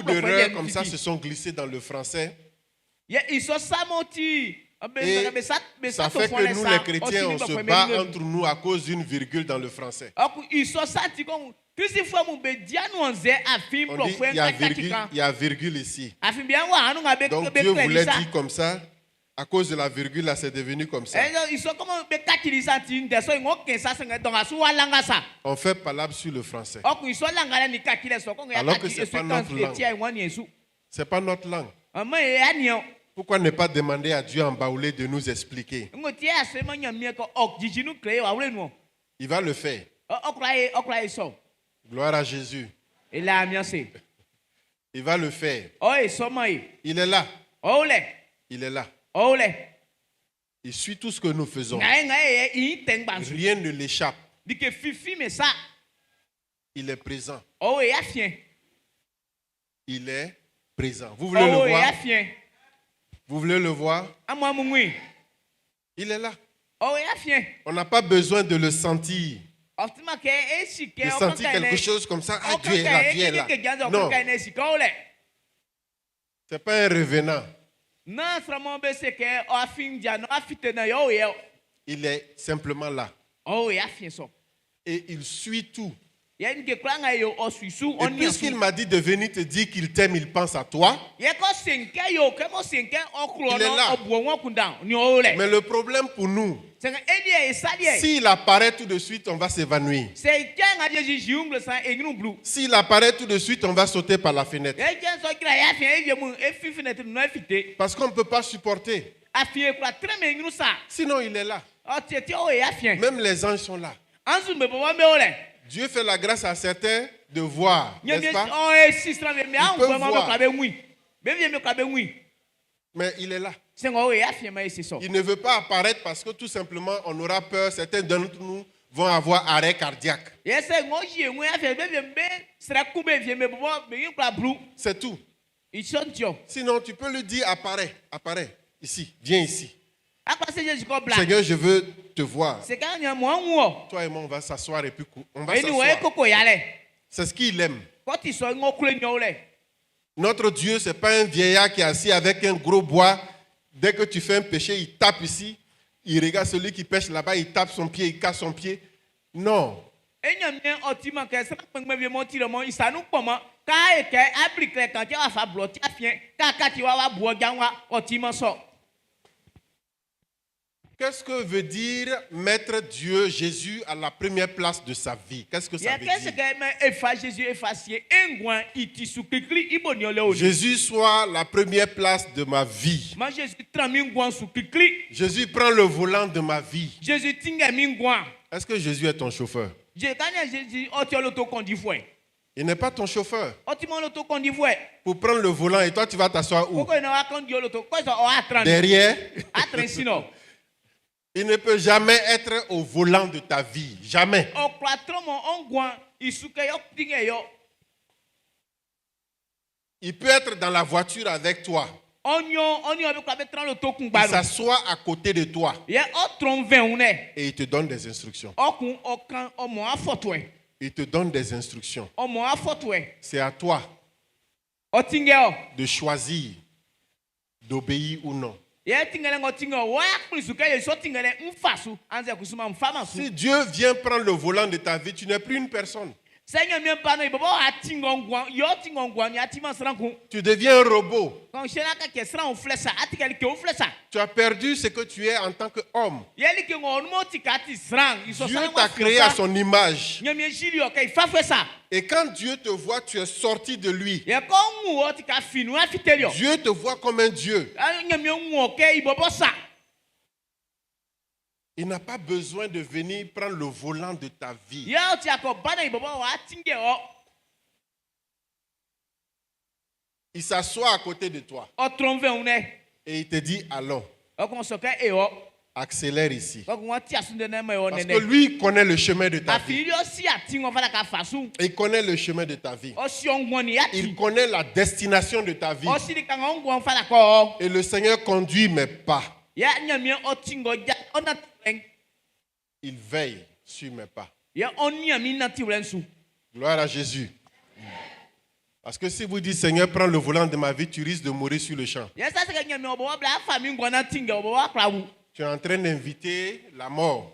d'erreurs comme ça se sont glissées dans le français. Et ça fait que nous, les chrétiens, on se bat entre nous à cause d'une virgule dans le français. On dit il y a virgule ici. Donc Dieu voulait dire comme ça. À cause de la virgule, là, c'est devenu comme ça. On fait palabre sur le français. Alors que ce n'est pas notre langue. Ce n'est pas notre langue. Pourquoi ne pas demander à Dieu en baoulé de nous expliquer? Il va le faire. Gloire à Jésus. Il va le faire. Il est là. Il est là. Il suit tout ce que nous faisons. Rien ne l'échappe. Il est présent. Il est présent. Vous voulez le voir? Vous voulez le voir? Il est là. On n'a pas besoin de le sentir. De sentir quelque chose comme ça. Ah, Dieu est là, Dieu est là. Non. Ce n'est pas un revenant. Il est simplement là. Et il suit tout. Et puisqu'il m'a dit de venir te dire qu'il t'aime, il pense à toi. Il est là. Mais le problème pour nous, s'il apparaît tout de suite, on va s'évanouir. S'il apparaît tout de suite, on va sauter par la fenêtre. Parce qu'on ne peut pas supporter. Sinon, il est là. Même les anges sont là. Dieu fait la grâce à certains de voir, n'est-ce pas? Ils peuvent voir. Mais il est là. Il ne veut pas apparaître parce que tout simplement on aura peur. Certains d'entre nous vont avoir arrêt cardiaque. C'est tout. Sinon tu peux lui dire apparaît, apparaît ici, viens ici. Seigneur, je veux te voir. Toi et moi, on va s'asseoir et puis on va s'asseoir. C'est ce qu'il aime. Notre Dieu, ce n'est pas un vieillard qui est assis avec un gros bois. Dès que tu fais un péché, il tape ici. Il regarde celui qui pêche là-bas, il tape son pied, il casse son pied. Non. Qu'est-ce que veut dire mettre Dieu, Jésus, à la première place de sa vie? Qu'est-ce que ça veut dire? Jésus soit la première place de ma vie. Jésus prend le volant de ma vie. Est-ce que Jésus est ton chauffeur? Il n'est pas ton chauffeur. Pour prendre le volant, et toi tu vas t'asseoir où? Derrière. Il ne peut jamais être au volant de ta vie. Jamais. Il peut être dans la voiture avec toi. Il s'assoit à côté de toi. Et il te donne des instructions. Il te donne des instructions. C'est à toi de choisir, d'obéir ou non. Si Dieu vient prendre le volant de ta vie, tu n'es plus une personne. Tu deviens un robot. Tu as perdu ce que tu es en tant qu'homme. Dieu t'a créé à son image. Et quand Dieu te voit, tu es sorti de lui. Dieu te voit comme un Dieu. Il n'a pas besoin de venir prendre le volant de ta vie. Il s'assoit à côté de toi. Et il te dit, allons. Accélère ici. Parce que lui il connaît le chemin de ta vie. Il connaît le chemin de ta vie. Il connaît la destination de ta vie. Et le Seigneur conduit mes pas. Il veille sur mes pas. Gloire à Jésus. Parce que si vous dites, Seigneur, prends le volant de ma vie, tu risques de mourir sur le champ. Tu es en train d'inviter la mort.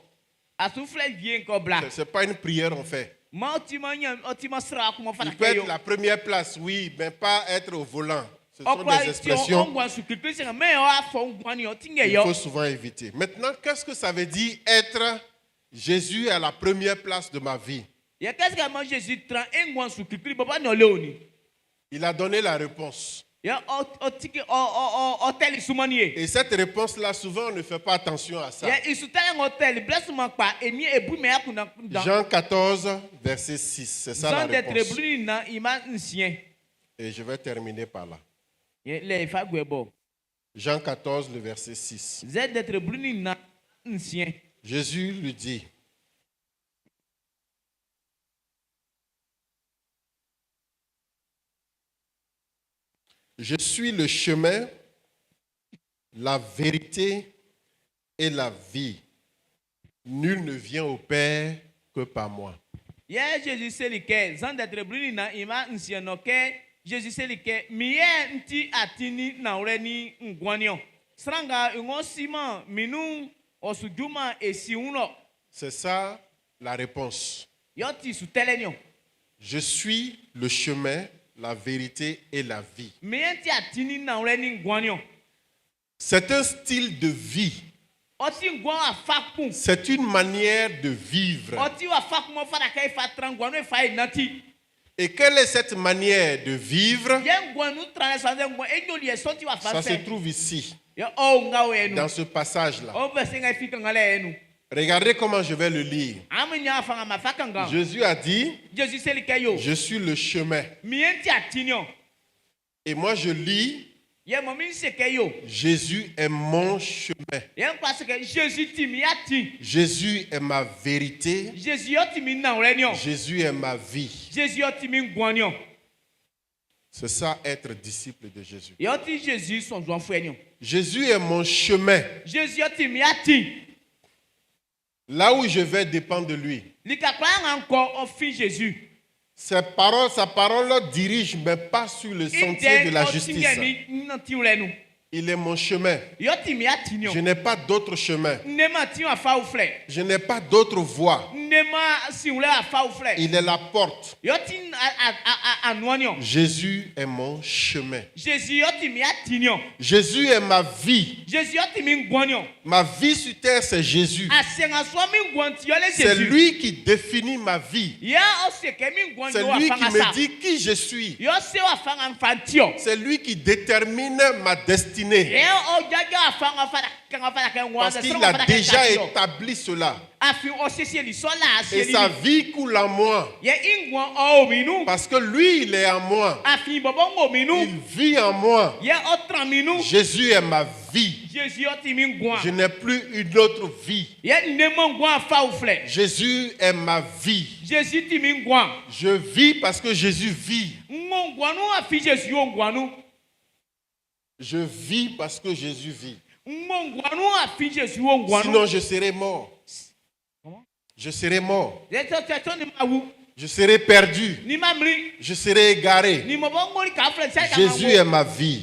Ce n'est pas une prière en fait. Il peut être la première place, oui, mais pas être au volant. Ce sont des expressions qu'il faut souvent éviter. Maintenant, qu'est-ce que ça veut dire être Jésus à la première place de ma vie? Il a donné la réponse. Et cette réponse-là, souvent, on ne fait pas attention à ça. Jean 14, verset 6, c'est ça la réponse. Et je vais terminer par là. Jean 14, le verset 6. Jésus lui dit, je suis le chemin, la vérité et la vie. Nul ne vient au Père que par moi. Jésus c'est lequel d'être bruni na ima nsienoke Jésus c'est lequel miye nti atini na ureni ngwanio sranga ngosima minu osujuma esiuno. C'est ça la réponse. Yoti sutelenio. Je suis le chemin, la vérité et la vie. C'est un style de vie. C'est une manière de vivre. Et quelle est cette manière de vivre? Ça se trouve ici, dans ce passage-là. Regardez comment je vais le lire. Jésus a dit, je suis le chemin. Et moi je lis, Jésus est mon chemin. Jésus est ma vérité. Jésus est ma vie. C'est ça être disciple de Jésus. Jésus est mon chemin. Là où je vais dépendre de lui. Sa parole dirige mes pas sur le sentier de la justice. Il est mon chemin. Je n'ai pas d'autre chemin. Je n'ai pas d'autre voie. Il est la porte. Jésus est mon chemin. Jésus est ma vie. Ma vie sur terre, c'est Jésus. C'est lui qui définit ma vie. C'est lui qui me dit qui je suis. C'est lui qui détermine ma destinée. Parce qu'il a déjà établi cela. Et sa vie coule en moi. Parce que lui, il est en moi. Il vit en moi. Jésus est ma vie. Je n'ai plus une autre vie. Jésus est ma vie. Je vis parce que Jésus vit. Je vis parce que Jésus vit. Sinon, je serais mort. Je serais mort. Je serais perdu. Je serais égaré. Jésus est ma vie.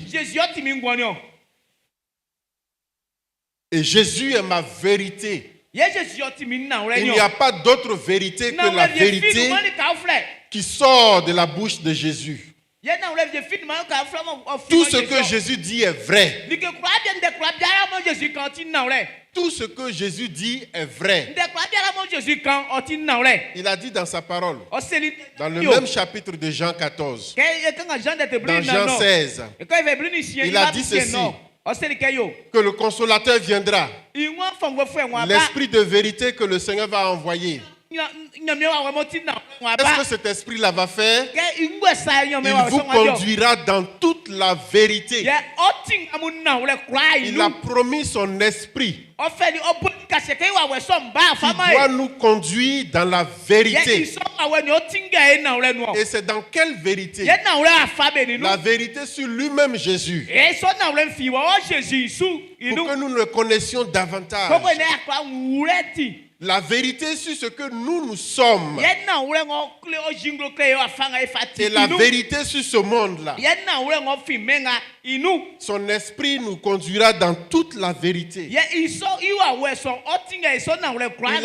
Et Jésus est ma vérité. Il n'y a pas d'autre vérité que la vérité qui sort de la bouche de Jésus. Tout ce que Jésus dit est vrai. Tout ce que Jésus dit est vrai. Il a dit dans sa parole, dans le même chapitre de Jean 14, dans Jean 16, il a dit ceci, que le consolateur viendra, l'esprit de vérité que le Seigneur va envoyer. Est-ce que cet esprit-là va faire? Il vous conduira dans toute la vérité. Il a promis son esprit qui doit nous conduire dans la vérité. Et c'est dans quelle vérité? La vérité sur lui-même, Jésus. Pour que nous le connaissions davantage. La vérité sur ce que nous sommes. Et la vérité sur ce monde-là. Son esprit nous conduira dans toute la vérité. Il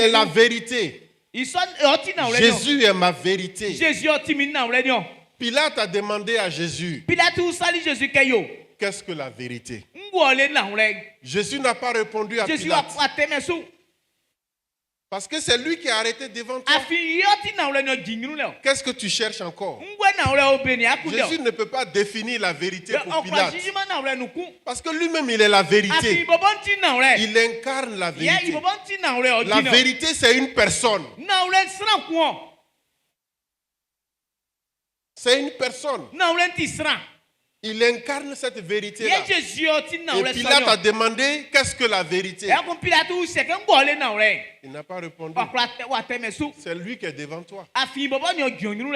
est la vérité. Jésus est ma vérité. Pilate a demandé à Jésus, qu'est-ce que la vérité? Jésus n'a pas répondu à Pilate. Parce que c'est lui qui a arrêté devant toi. Qu'est-ce que tu cherches encore? Jésus ne peut pas définir la vérité pour Pilate. Parce que lui-même, il est la vérité. Il incarne la vérité. La vérité, c'est une personne. C'est une personne. Il incarne cette vérité-là. Et Pilate a demandé qu'est-ce que la vérité. Il n'a pas répondu. C'est lui qui est devant toi.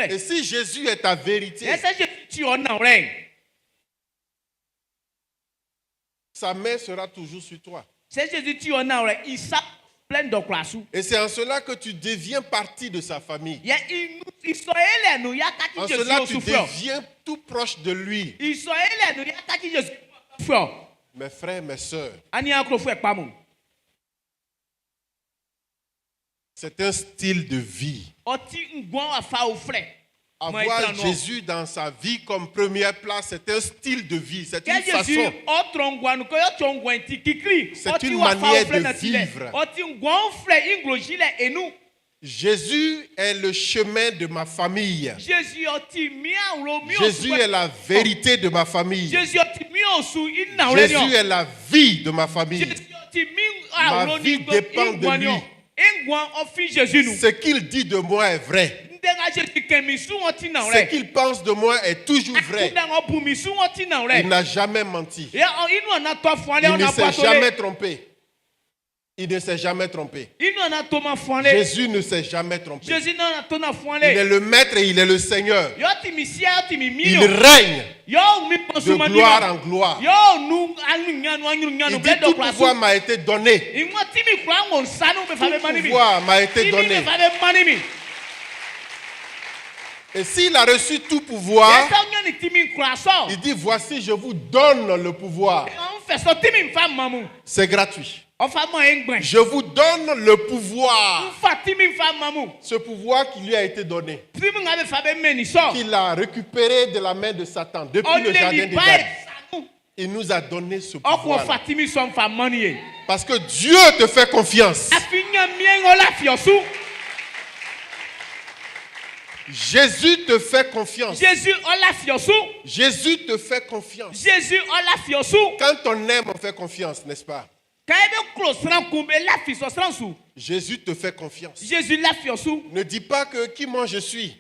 Et si Jésus est ta vérité, sa main sera toujours sur toi. Et c'est en cela que tu deviens partie de sa famille. En cela, tu deviens tout proche de lui. Mes frères, mes sœurs, c'est un style de vie. Avoir Jésus dans sa vie comme première place, c'est un style de vie, c'est une façon. C'est une manière de vivre. Jésus est le chemin de ma famille. Jésus est la vérité de ma famille. Jésus est la vie de ma famille. Ma vie dépend de lui. Ce qu'il dit de moi est vrai. Ce qu'il pense de moi est toujours vrai. Il n'a jamais menti. Il ne s'est jamais trompé. Il ne s'est jamais trompé. Jésus ne s'est jamais trompé. Il est le maître et il est le Seigneur. Il règne de gloire en gloire. Il dit tout pouvoir m'a été donné. Tout pouvoir m'a été donné. Et s'il a reçu tout pouvoir, il dit voici je vous donne le pouvoir. C'est gratuit. Je vous donne le pouvoir. Ce pouvoir qui lui a été donné. Qu'il a récupéré de la main de Satan depuis le jardin d'Éden. Il nous a donné ce pouvoir. Parce que Dieu te fait confiance. Jésus te fait confiance. Jésus te fait confiance. Quand on aime, on fait confiance, n'est-ce pas? Jésus te fait confiance. Ne dis pas que qui moi je suis.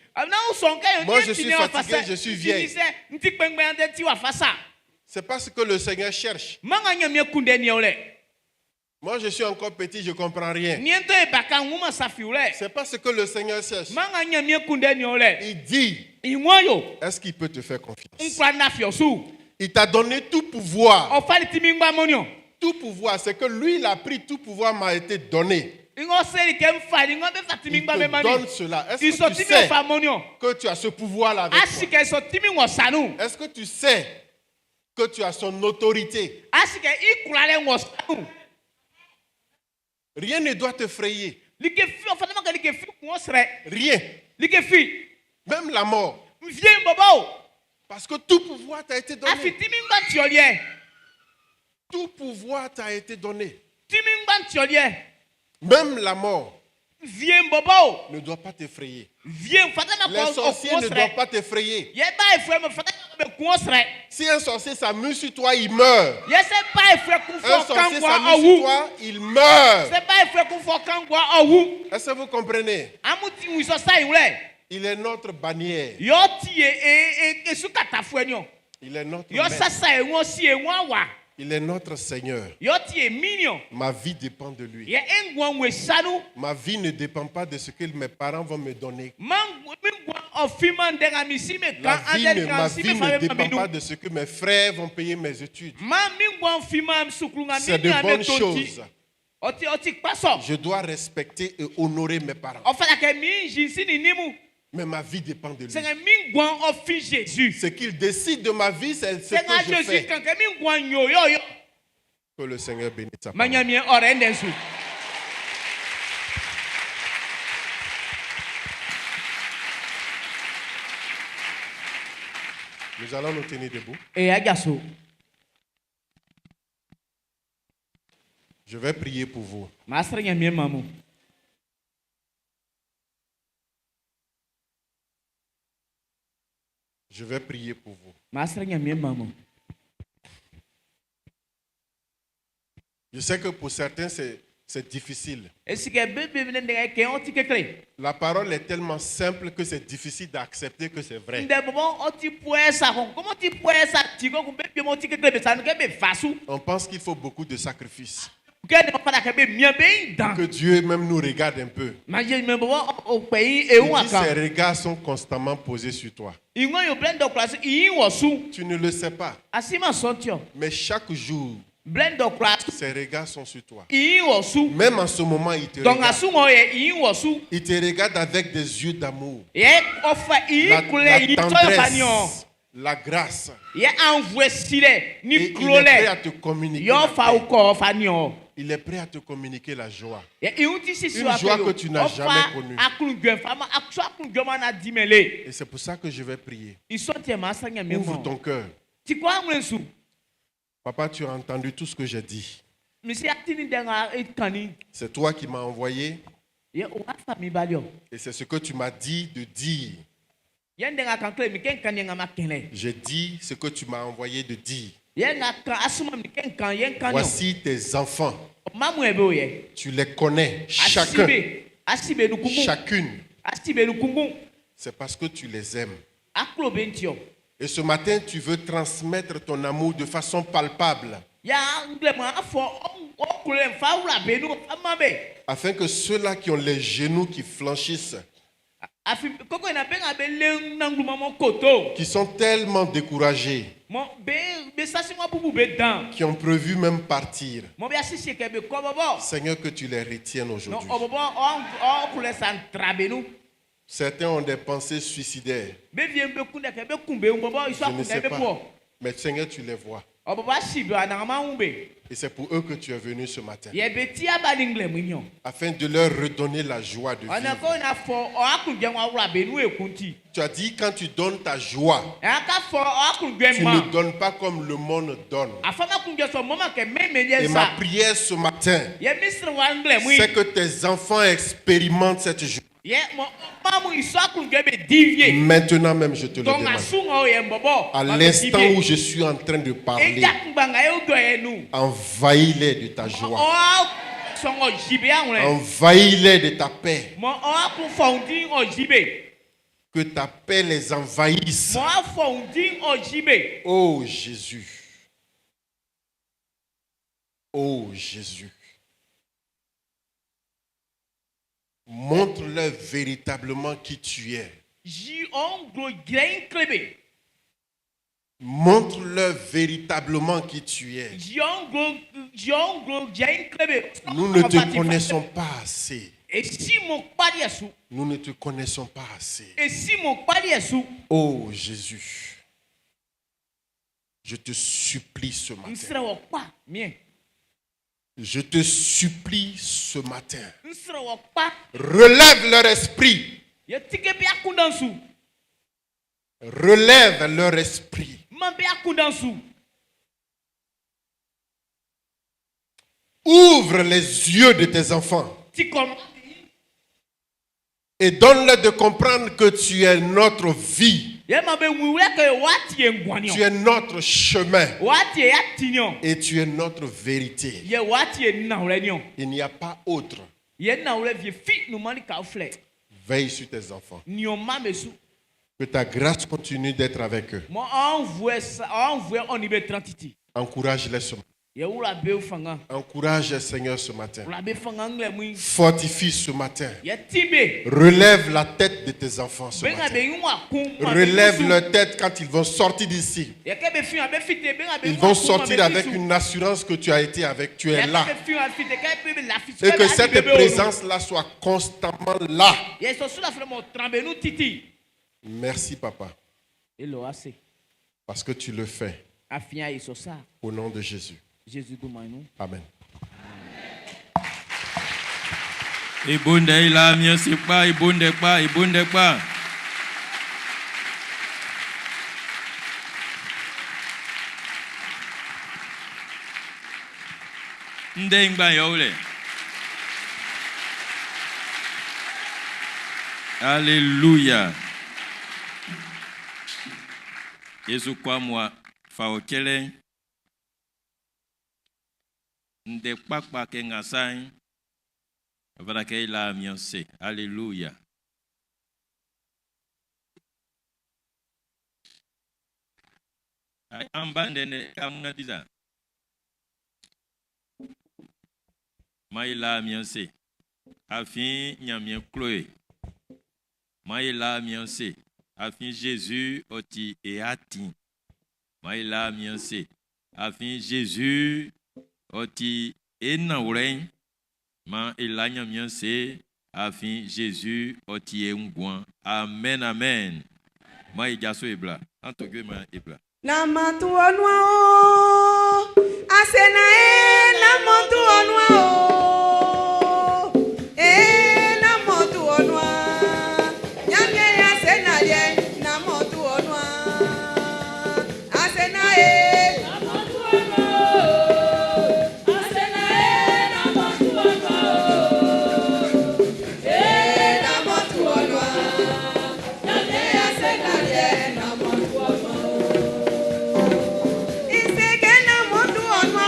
Moi je suis fatigué, je suis vieille. C'est pas ce que le Seigneur cherche. Moi je suis encore petit, je ne comprends rien. C'est pas ce que le Seigneur cherche. Il dit, est-ce qu'il peut te faire confiance? Il t'a donné tout pouvoir. Tout pouvoir, c'est que lui il a pris tout pouvoir m'a été donné. Il te donne cela. Est-ce que tu sais que tu as ce pouvoir-là avec toi? Est-ce que tu sais que tu as son autorité? Rien ne doit te frayer. Rien. Même la mort. Parce que tout pouvoir t'a été donné. Tout pouvoir t'a été donné. Même la mort ne doit pas t'effrayer. Les sorciers ne doivent pas t'effrayer. Si un sorcier s'amuse sur toi, il meurt. Un sorcier s'amuse sur toi, il meurt. Est-ce que vous comprenez? Il est notre bannière. Il est notre maître. Il est notre Seigneur. Ma vie dépend de lui. Ma vie ne dépend pas de ce que mes parents vont me donner. Ma vie ne dépend pas de ce que mes frères vont payer mes études. C'est de bonnes choses. Je dois respecter et honorer mes parents. Mais ma vie dépend de lui. Ce qu'il décide de ma vie, c'est ce que je fais. Que le Seigneur bénisse sa parole. Nous allons nous tenir debout. Je vais prier pour vous. Je vais prier pour vous. Je sais que pour certains, c'est difficile. La parole est tellement simple que c'est difficile d'accepter que c'est vrai. On pense qu'il faut beaucoup de sacrifices. Que Dieu même nous regarde un peu. Il dit, ses regards sont constamment posés sur toi. Tu ne le sais pas. Mais chaque jour, Ses regards sont sur toi. Même en ce moment, il te regarde. Il te regarde avec des yeux d'amour. La tendresse, la grâce. Et il est prêt à te communiquer la paix. Il est prêt à te communiquer la joie. Une joie que tu n'as jamais connue. Et c'est pour ça que je vais prier. Ouvre ton cœur. Papa, tu as entendu tout ce que j'ai dit. C'est toi qui m'as envoyé. Et c'est ce que tu m'as dit de dire. J'ai dit ce que tu m'as envoyé de dire. Voici tes enfants. Tu les connais, chacun, chacune. C'est parce que tu les aimes. Et ce matin, tu veux transmettre ton amour de façon palpable. Afin que ceux-là qui ont les genoux qui flanchissent, qui sont tellement découragés, qui ont prévu même partir, Seigneur, que tu les retiennes aujourd'hui. Certains ont des pensées suicidaires. Je ne sais pas. Mais Seigneur, tu les vois. Et c'est pour eux que tu es venu ce matin. Afin de leur redonner la joie de vivre. Tu as dit quand tu donnes ta joie, tu ne donnes pas comme le monde donne. Et ma prière ce matin, c'est que tes enfants expérimentent cette joie. Maintenant même, je te le demande. À l'instant où je suis en train de parler, envahis-les de ta joie. Envahis-les de ta paix. Que ta paix les envahisse. Oh Jésus. Oh Jésus. Montre-leur véritablement qui tu es. Montre-leur véritablement qui tu es. Nous ne te connaissons pas assez. Nous ne te connaissons pas assez. Oh Jésus, je te supplie ce matin. Je te supplie ce matin. Relève leur esprit. Relève leur esprit. Ouvre les yeux de tes enfants. Et donne-leur de comprendre que tu es notre vie. Tu es notre chemin. Et tu es notre vérité. Il n'y a pas autre. Veille sur tes enfants. Que ta grâce continue d'être avec eux. Encourage-les ce matin. Encourage Seigneur ce matin. Fortifie ce matin. Relève la tête de tes enfants ce matin. Relève leur tête quand ils vont sortir d'ici. Ils vont sortir avec une assurance que tu as été avec. Tu es là. Et que cette présence-là soit constamment là. Merci Papa. Parce que tu le fais. Au nom de Jésus. Amen. Ibunde ila miasi pa ibunde pa. Ndengba yaule. Alléluia. Jésus kwa moi faokele. Nde kpakpa ke ngasai avana ke ila mianse. Alléluia. Ay ambande ne kamna diza. Ma ila mianse. Afin nyamien Chloé. Ma ila mianse. Afin Jésus oti et ati. Ma ila mianse. Afin Jésus oti enauren ma elanyamien se afin Jésus oti engwan. Amen, amen. Ma ijaso ebla. Antogue ma ebla. Na matu onwa o. Asena na matu onwa o. Na matu onwa. Nyamye asena ye na matu onwa. Asena na matu onwa o. Asena na matu onwa o. Na matu onwa. Nyamye asena ye na matu onwa o. Iseke na modu onwa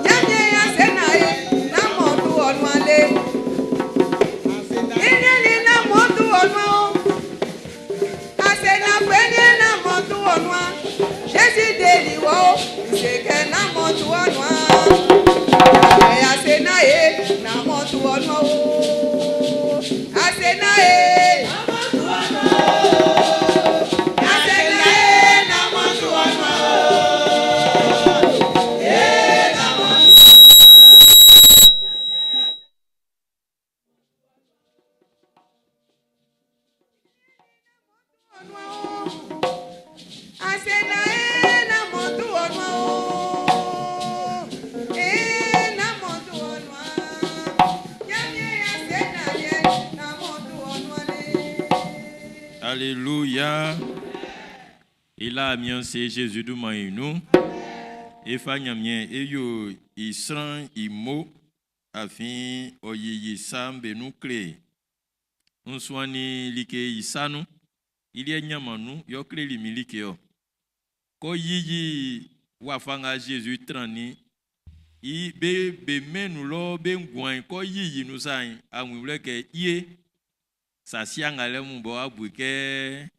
nyamye ya senaye na modu onwa le ineli na modu onwa asena kwenye na modu onwa Jésus deliwo iseke na modu onwa ya senaye na modu onwa asenaye na modu onwa Alléluia. Il a mis c'est Jésus du maïnou. Et fanyamien et yo isran imo afin oyi sam benu clé. On soani like isanu. Il y a nyamanu yo clé limilike yo. Ko yi wafanga Jésus trani. I be menu lo be ngwan ko yi nous sain amwule ke ye. Sa siangale mbo abuke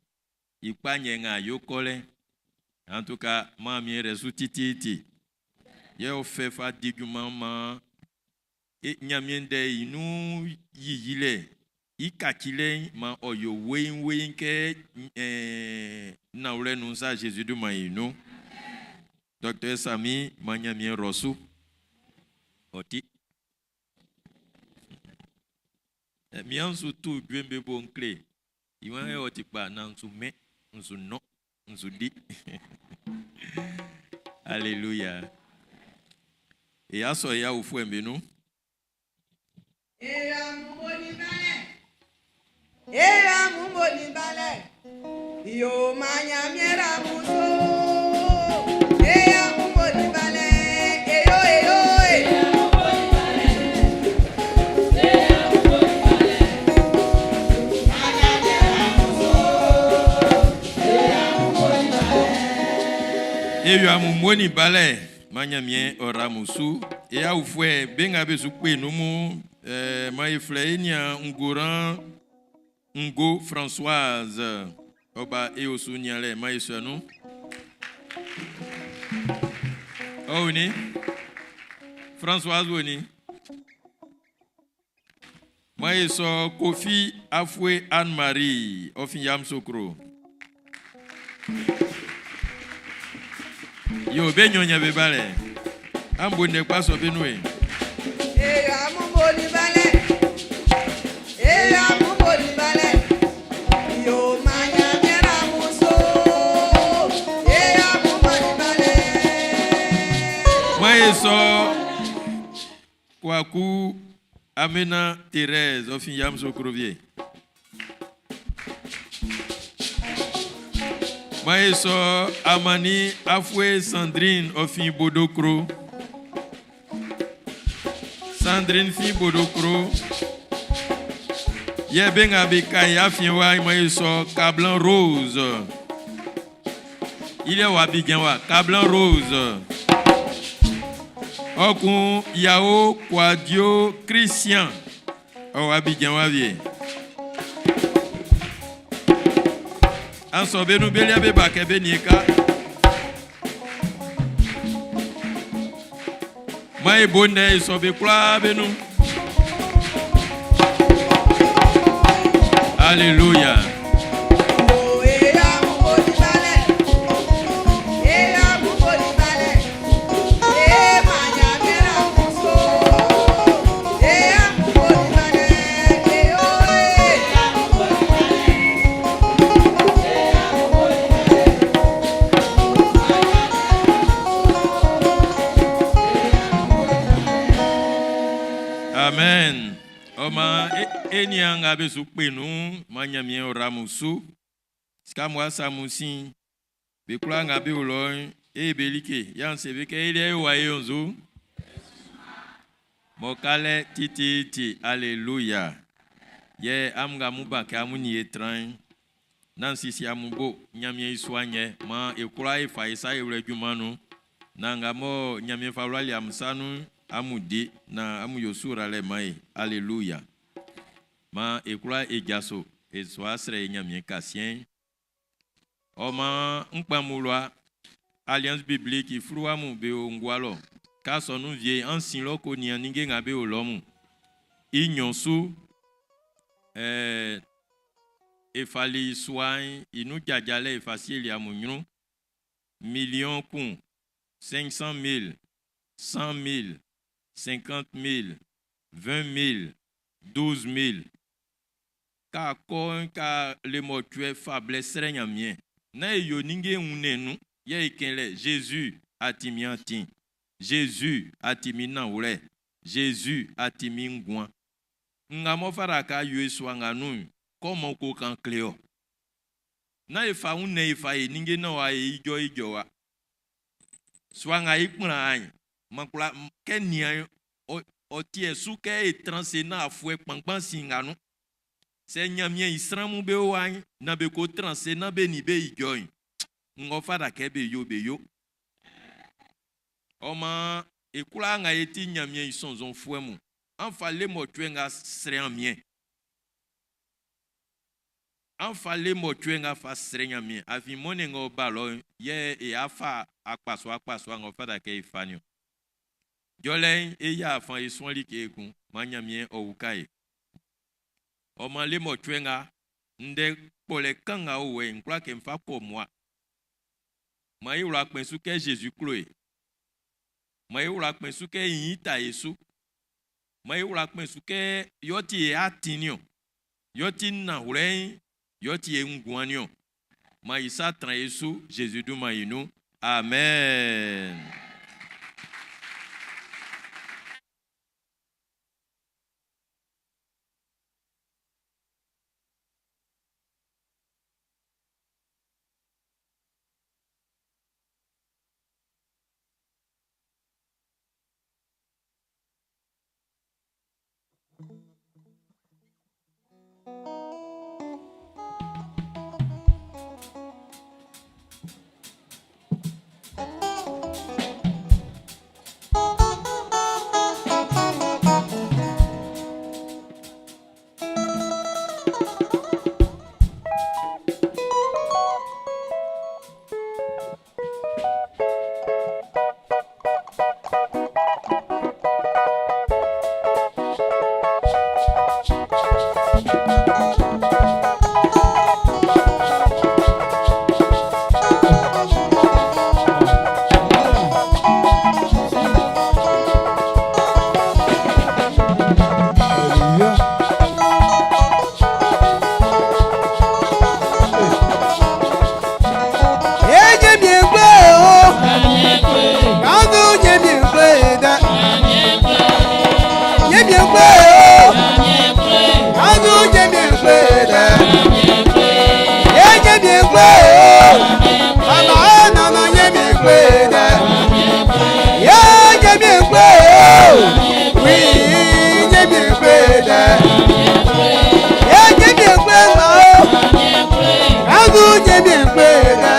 ipanye nga yokole. En tout cas, mami resu titi. Ye ofe fa digumama e nyamiende inu yiyile ikakile ma oyo wein ke na ule nunsa Jésus du maïnou. Docteur Sami manyamien rosu oti miansu tu dwembe bonkle iwan oti pa nansu me nsu no nsu di. Alléluia. Et à ce ya ufu embenu. Era mumoni bale. Yo manya miera muso. Era mumoni bale. Eyo. Et yo mumoni bale. Manyamien oramusu et a oufoué benga bezukwe nomu maïfleïnia ngoran ngo Françoise oba e osunyale maïsonu oni Françoise oni maïso Kofi Afoué Anne-Marie ofinyam sokro yo benyonya bebale ambonde kwaso benwe amumoni bale yo manya mera muso amumoni bale mayeso kwaku Amena Thérèse ofinyam sokrovie Maïso Amani Afoué Sandrine Ofin Bodokro. Sandrine Fin Bodokro. Yeben Abeka Afinwa Maïso Cablan Rose. Il est Wabiganwa Cablan Rose. Okun Yao Kwadio Christian. Wabiganwa vie. Ansobe nou belia be bakebe nieka. Mai bonne isobe kwa benu. Alléluia. Amen. Oma enianga besu penu manyamie oramusu. Skamwa samusi. Bekula ngabe uloy belike yanse beke ile wayonzu. Mokale titi alléluia. Ye amga mubaka amuni etran. Nansi si amubo nyamie iswanye ma ekula ifaisa eurejumanu. Nanga mo nyamie fawali amsanu. Amudi na amu yosura le mai alléluia ma ekula ejaso eswasre nyamien kasien oma nkpamulwa alliance biblique fruamu be ongwalo ka sonu vie ancien loko ni aninge ngabe olomu inyonsu efali soin inu jajale efasili amunyu million kun 500 000 100 000 50 000, 20 000, 12 000. Ka le mortuaire fable serenyamien. Na yo ninge unenu ye ikenle Jésus atimiantin. Jésus atimina ule. Jésus atimingwan. Ngamo faraka yo swanganu comme ko kan cleo. Na ifa une ifa ninge na wa ijo wa. Swanga ikpra an. Mankula kenya otie suke etransena afwe pankpan singanu se nyamie isramu be wan na be ko transena be ni be ijoy ngofa da ke be yo oma ekula nga eti nyamie isonzon fuemu anfa le motwenga sreamien anfa le motwenga fa sreamien afi monengo balo ye e afa akpaso ngofa da ke ifanyo Jolin eya fan eswan like kun manyamien oukai. Oma le motwenga nde pole kanga owe nkwa ke mfa ko moi. Mai ura pensu ke Jésus Chloé. Mai ura pensu ke yita Yesu. Mai ura pensu ke yoti atinio. Yoti na ure yoti ngwanio. Mai sa tran Yesu Jésus du mainu. Amen. Bien,